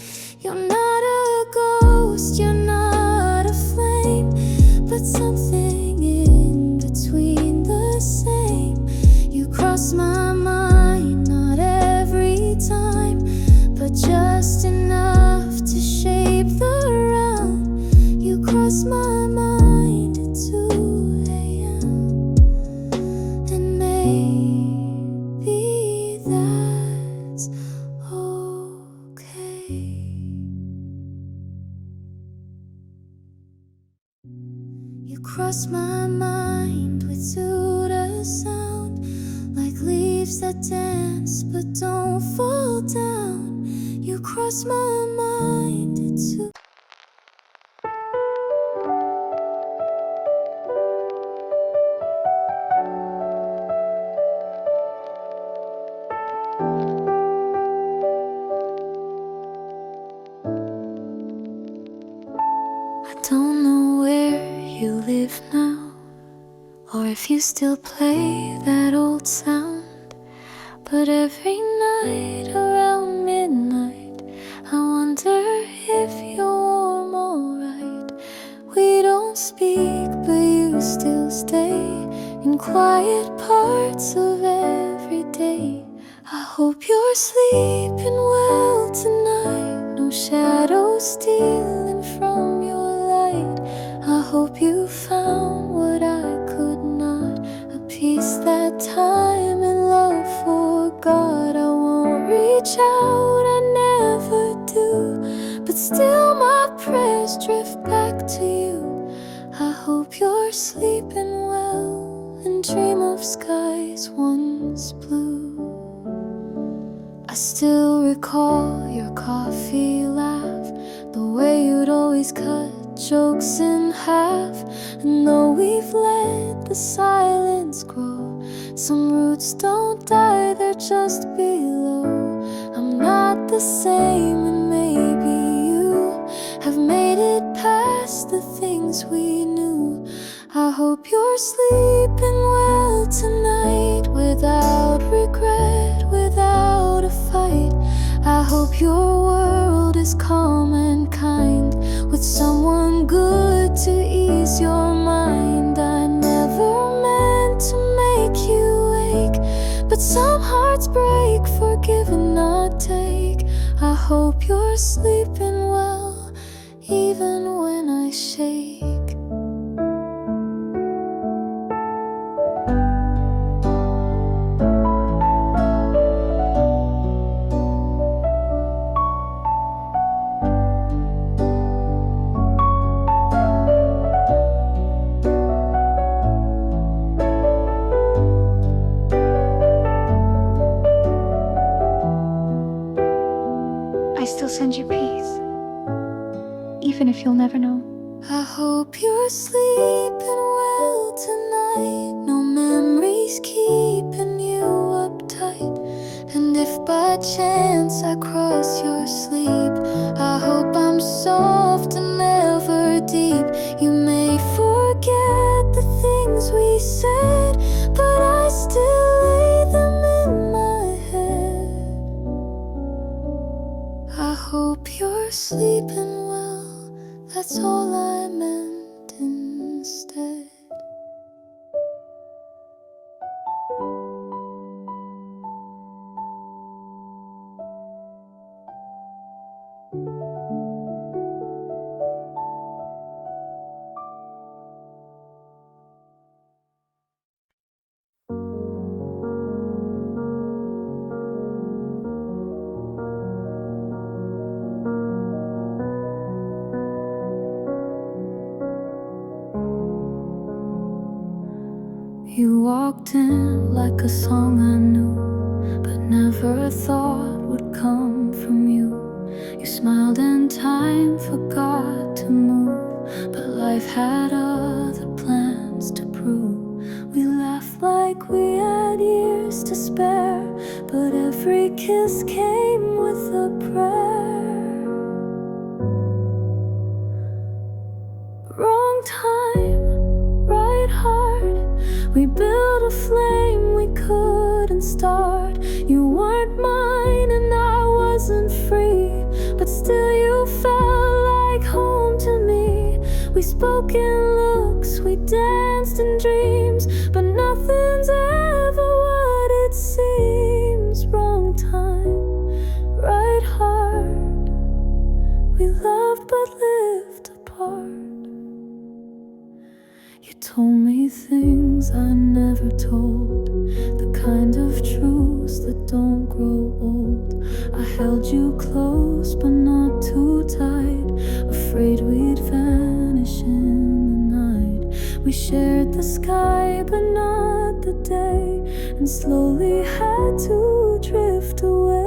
Speaker 1: You're not a ghost, you're not a flame, but something in between the same. You cross my mind, not every time, but just enough to shape the run. You cross my mind at 2 a.m. and maybe that's okay. You cross my mind with Suda sound, like leaves that dance but don't fall down. You cross my mind, it's so I don't know where you live now, or if you still play that old sound, but every night around midnight I wonder if you're warm alright. We don't speak, but you still stay in quiet parts of every day. I hope you're sleeping well tonight, no shadows stealing from your light. I hope you found what I could not, a peace that time and love forgot. I won't reach out, I never do, but still my prayers drift back to you. I hope you're sleeping well and dream of skies once blue. I still recall your coffee laugh, the way you'd always cut jokes in half. And though we've let the silence grow, some roots don't die, they're just below. I'm not the same, and maybe you have made it past the things we knew. I hope you're sleeping well tonight, without regret, without a fight. I hope your world is calm and kind, with someone good to ease your mind. I never meant to make you ache, but some hearts break, forgive and not take. I hope you're sleeping well, even when I shake.
Speaker 3: I still send you peace, even if you'll never know.
Speaker 1: I hope you're sleeping well tonight, no memories keeping you uptight. And if by chance I cross your sleep, I hope I'm soft and never deep. You may forget the things we said, but I still lay them in my head. I hope you're sleeping well, that's all I meant instead. You walked in like a song I knew, but never thought would come from you. You smiled and time forgot to move, but life had other plans to prove. We laughed like we had years to spare, but every kiss came with a prayer. We spoke in looks, we danced in dreams, but nothing's ever what it seems. Wrong time, right heart. We loved but lived apart. You told me things I never told, the kind of truths that don't grow old. I held you close but not too tight, afraid we'd vanish in the night. We shared the sky but not the day, and slowly had to drift away.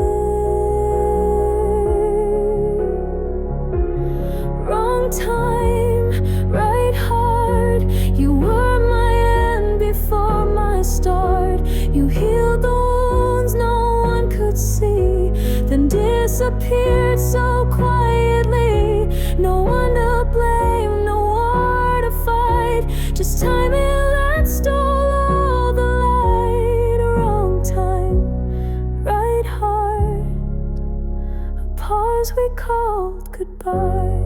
Speaker 1: Wrong time, right heart. You were my end before my start. You healed the wounds no one could see, then disappeared so quietly. No one to blame, no war to fight, just timing that stole all the light. Wrong time, right heart. A pause we called goodbye.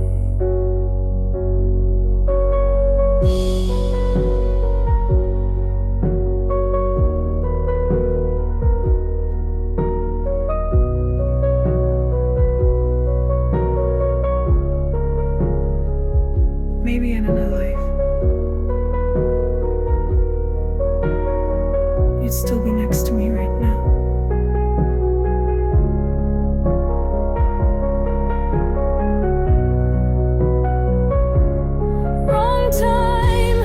Speaker 3: Maybe in another life, you'd still be next to me right now.
Speaker 1: Wrong time,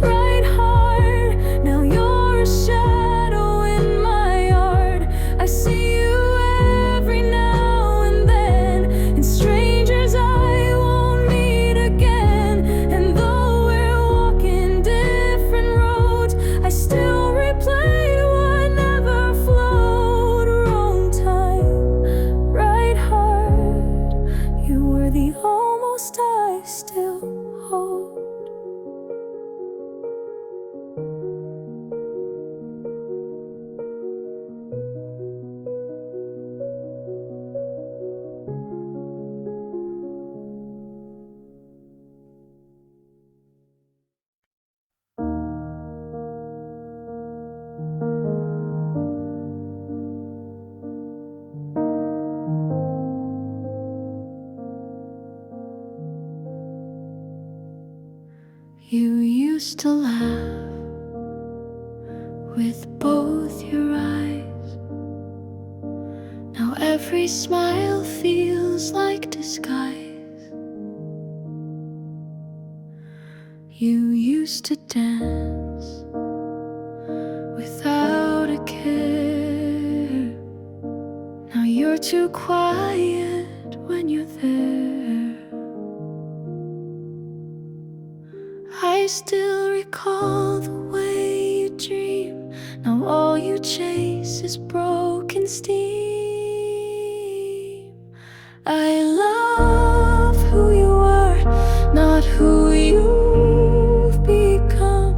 Speaker 1: right heart. Now you're a shadow in my yard. I see you every now and then, in strangers I won't meet again. And though we're walking different roads, I still replay what never flowed. Wrong time, right heart. You were the almost I still hold. You used to laugh with both your eyes. Now every smile feels like disguise. You used to dance without a care. Now you're too quiet when you're there. I still recall the way you dream. Now all you chase is broken steam. I love who you are, not who you've become.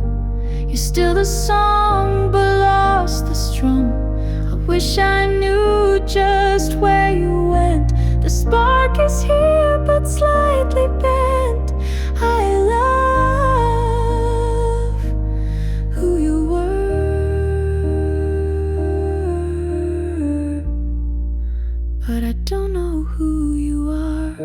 Speaker 1: You're still the song but lost the strum. I wish I knew just where you went. The spark is here but slightly bent. I love who you were, but I don't know who you are.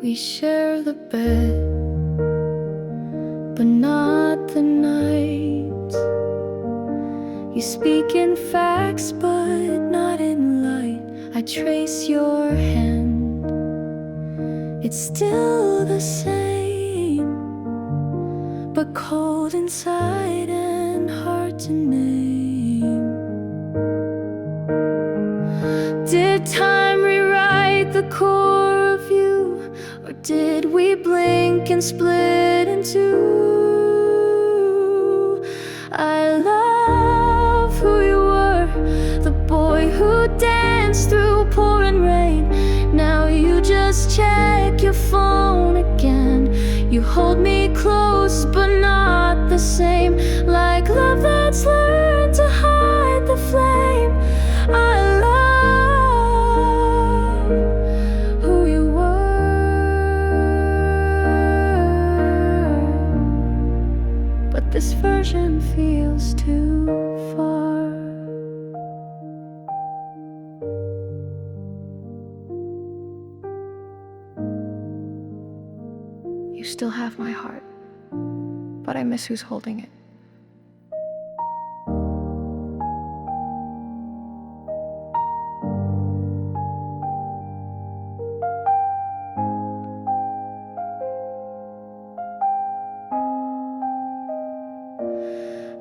Speaker 1: We share the bed, but not the night. You speak in facts, but not in light. I trace your hand, it's still the same, but cold inside and hard to name. Did time rewrite the core of you, or did we blink and split in two? I love who you were, the boy who danced through pouring rain. Now you just check your phone again. You hold me close but not the same, like love that's learned to hide the flame. I love
Speaker 3: You still have my heart, but I miss who's holding it.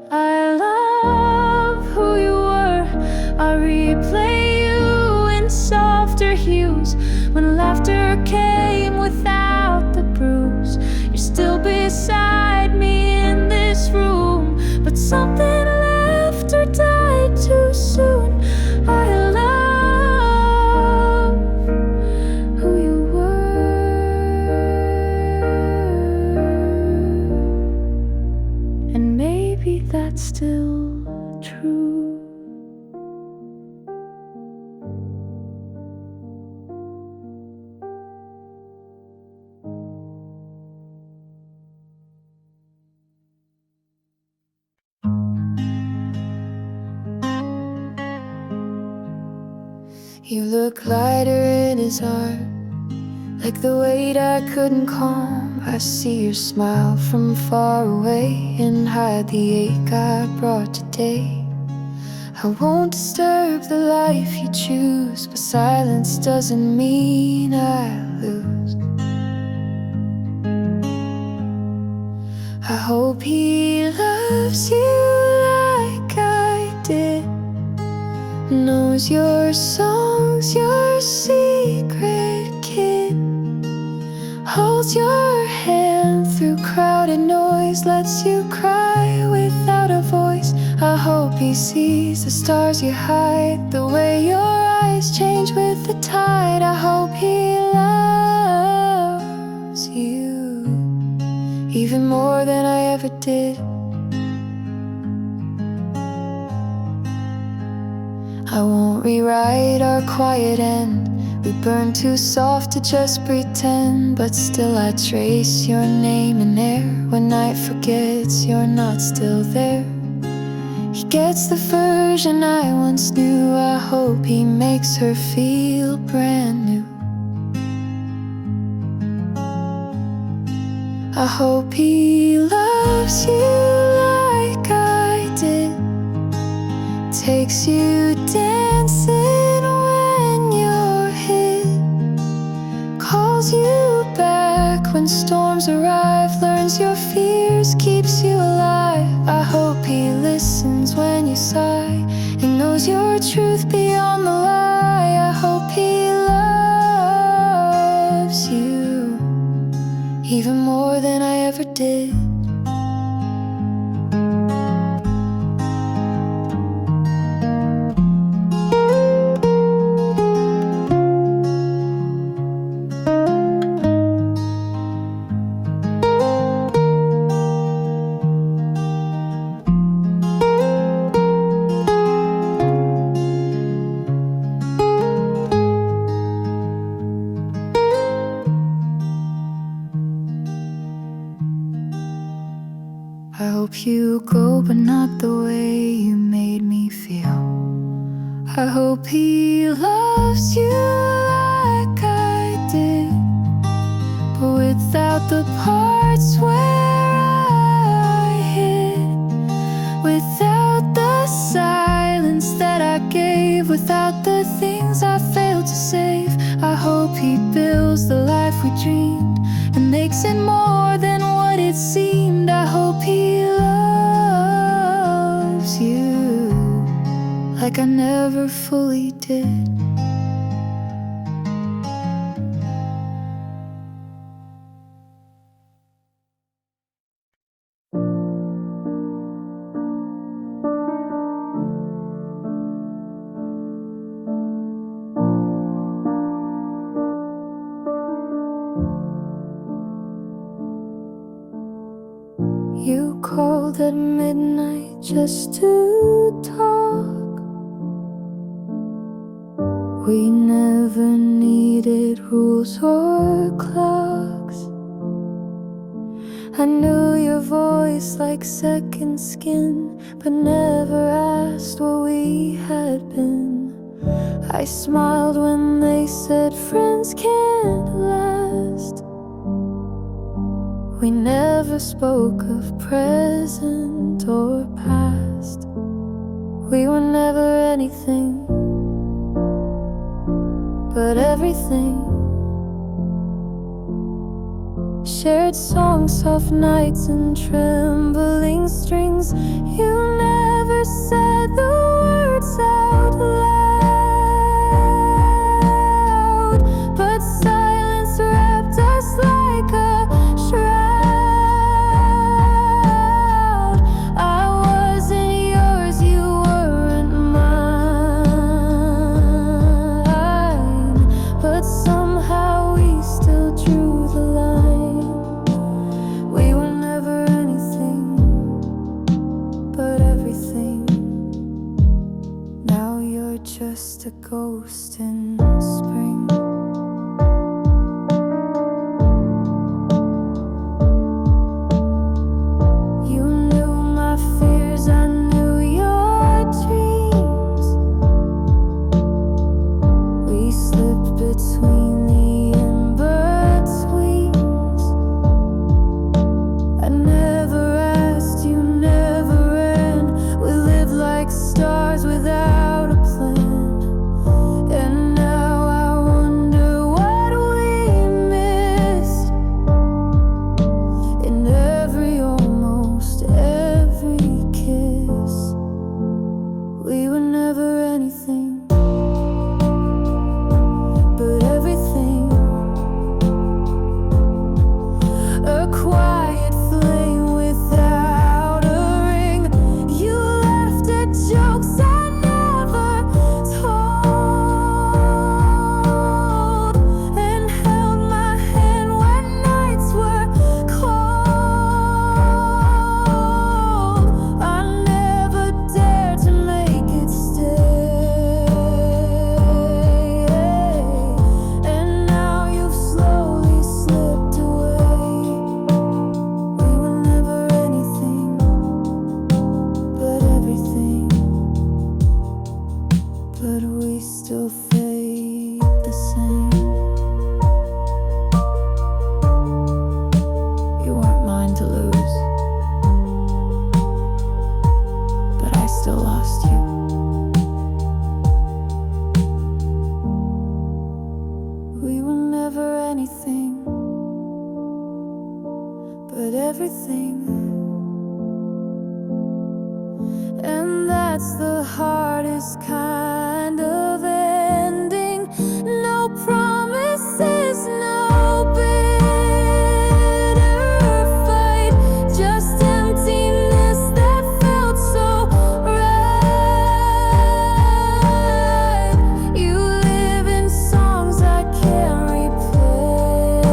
Speaker 1: I love who you were. I replay you in softer hues. When laughter came without the bruise, you're still beside me in this room. But something left or died too soon. I love who you were, and maybe that's still true. You look lighter in his arm, like the weight I couldn't calm. I see your smile from far away and hide the ache I brought today. I won't disturb the life you choose, but silence doesn't mean I lose. I hope he loves you like I did, knows your songs, your secret kid, holds your hand through crowded noise, lets you cry without a voice. I hope he sees the stars you hide, the way your eyes change with the tide. I hope he loves you even more than I ever did. I won't rewrite our quiet end. We burn too soft to just pretend, but still I trace your name in air. When night forgets, you're not still there. He gets the version I once knew. I hope he makes her feel brand new. I hope he loves you like I did, takes you dancing when you're hit, calls you back when storms arrive, learns your fears, keeps you alive. I hope he listens when you sigh and knows your truth beyond the lie. I hope he loves you even more than I ever did. I hope you go, but not the way you made me feel. I hope he loves you like I did, but without the parts where I hid, without the silence that I gave, without the things I failed to save. I hope he builds the life we dreamed and makes it more than what it seemed. I hope he loves you like I never fully did. You called at midnight just to talk. We never needed rules or clocks. I knew your voice like second skin, but never asked what we had been. I smiled when they said friends can't last. We never spoke of present or past. We were never anything but everything. Shared songs, soft nights and trembling strings. You never said the words out loud, but silence wrapped us like a shroud. I wasn't yours, you weren't mine, but somehow we still drew the line. We were never anything but everything. Now you're just a ghost in spring. You knew my fears, I knew your dreams. We slipped between the in-betweens. I never asked, you never ran. We lived like stars without a plan. And now I wonder what we missed in every, almost every kiss. We were never anything but everything. A quiet flame without a ring. You laughed at jokes I never told, and held my hand when nights were cold. I never dared to make it stay, and now you've slowly slipped away. We were never anything but everything, but we still fade the same. You weren't mine to lose, but I still lost you. We were never anything but everything. And that's the hardest kind of ending. No promises, no bitter fight, just emptiness that felt so right. You live in songs I can't replay,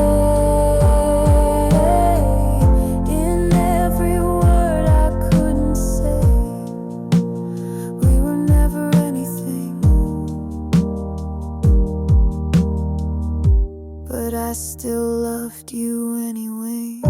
Speaker 1: in every word I couldn't say. We were never anything, but I still loved you anyway.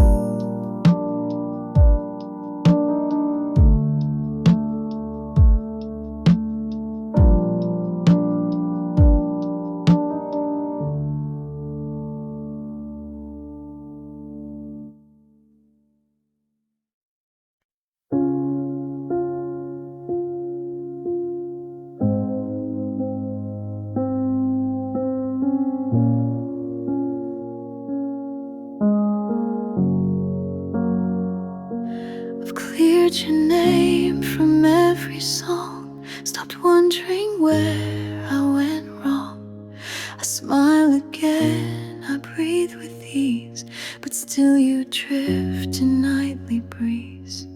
Speaker 1: I've cleared your name from every song, stopped wondering where I went wrong. I smile again, I breathe with ease, but still you drift in nightly breeze.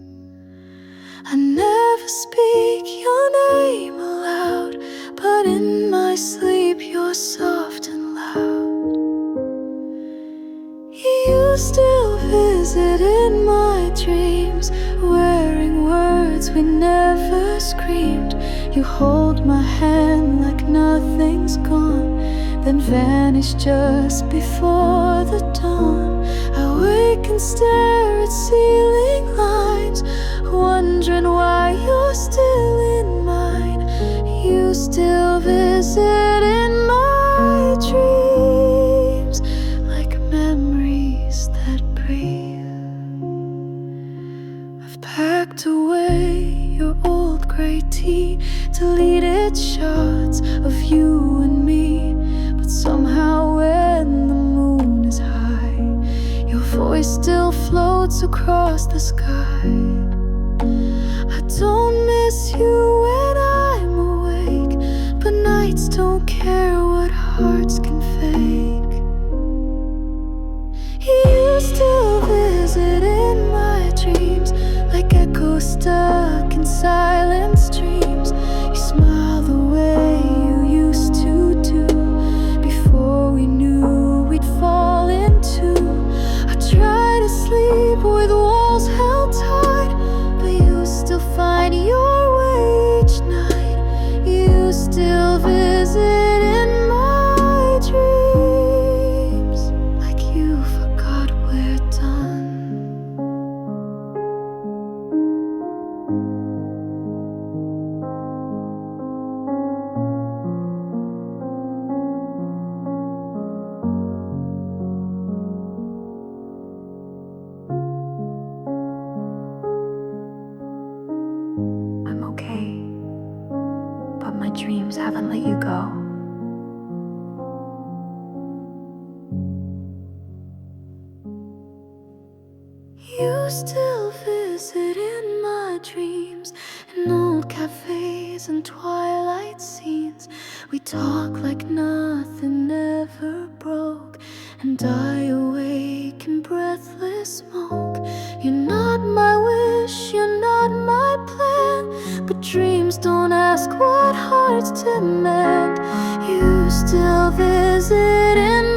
Speaker 1: I never speak your name aloud, but in my sleep you're soft and loud. You still visit in my dreams, wearing words we never screamed. You hold my hand like nothing's gone, then vanish just before the dawn. I wake and stare at ceiling lines, wondering why you're still in mine. You still visit in my dreams, like memories that breathe. candid shots of you and me. But somehow when the moon is high, your voice still floats across the sky. I don't miss you when I'm awake, but nights don't care what hearts can fake. You still visit in my dreams, like echoes stuck in silent streams. You smile the way you used to do, before we knew we'd fall into. I try to sleep with walls held tight, but you still find your way each night. You still visit in my dreams, like you forgot we're done. I'm okay, but my dreams haven't let you go. You still visit in my dreams, in old cafes and twilight scenes. We talk like nothing ever broke, and I awake in breathless smoke. You're not my wish, you're not my plan, but dreams don't ask what hearts demand. You still visit in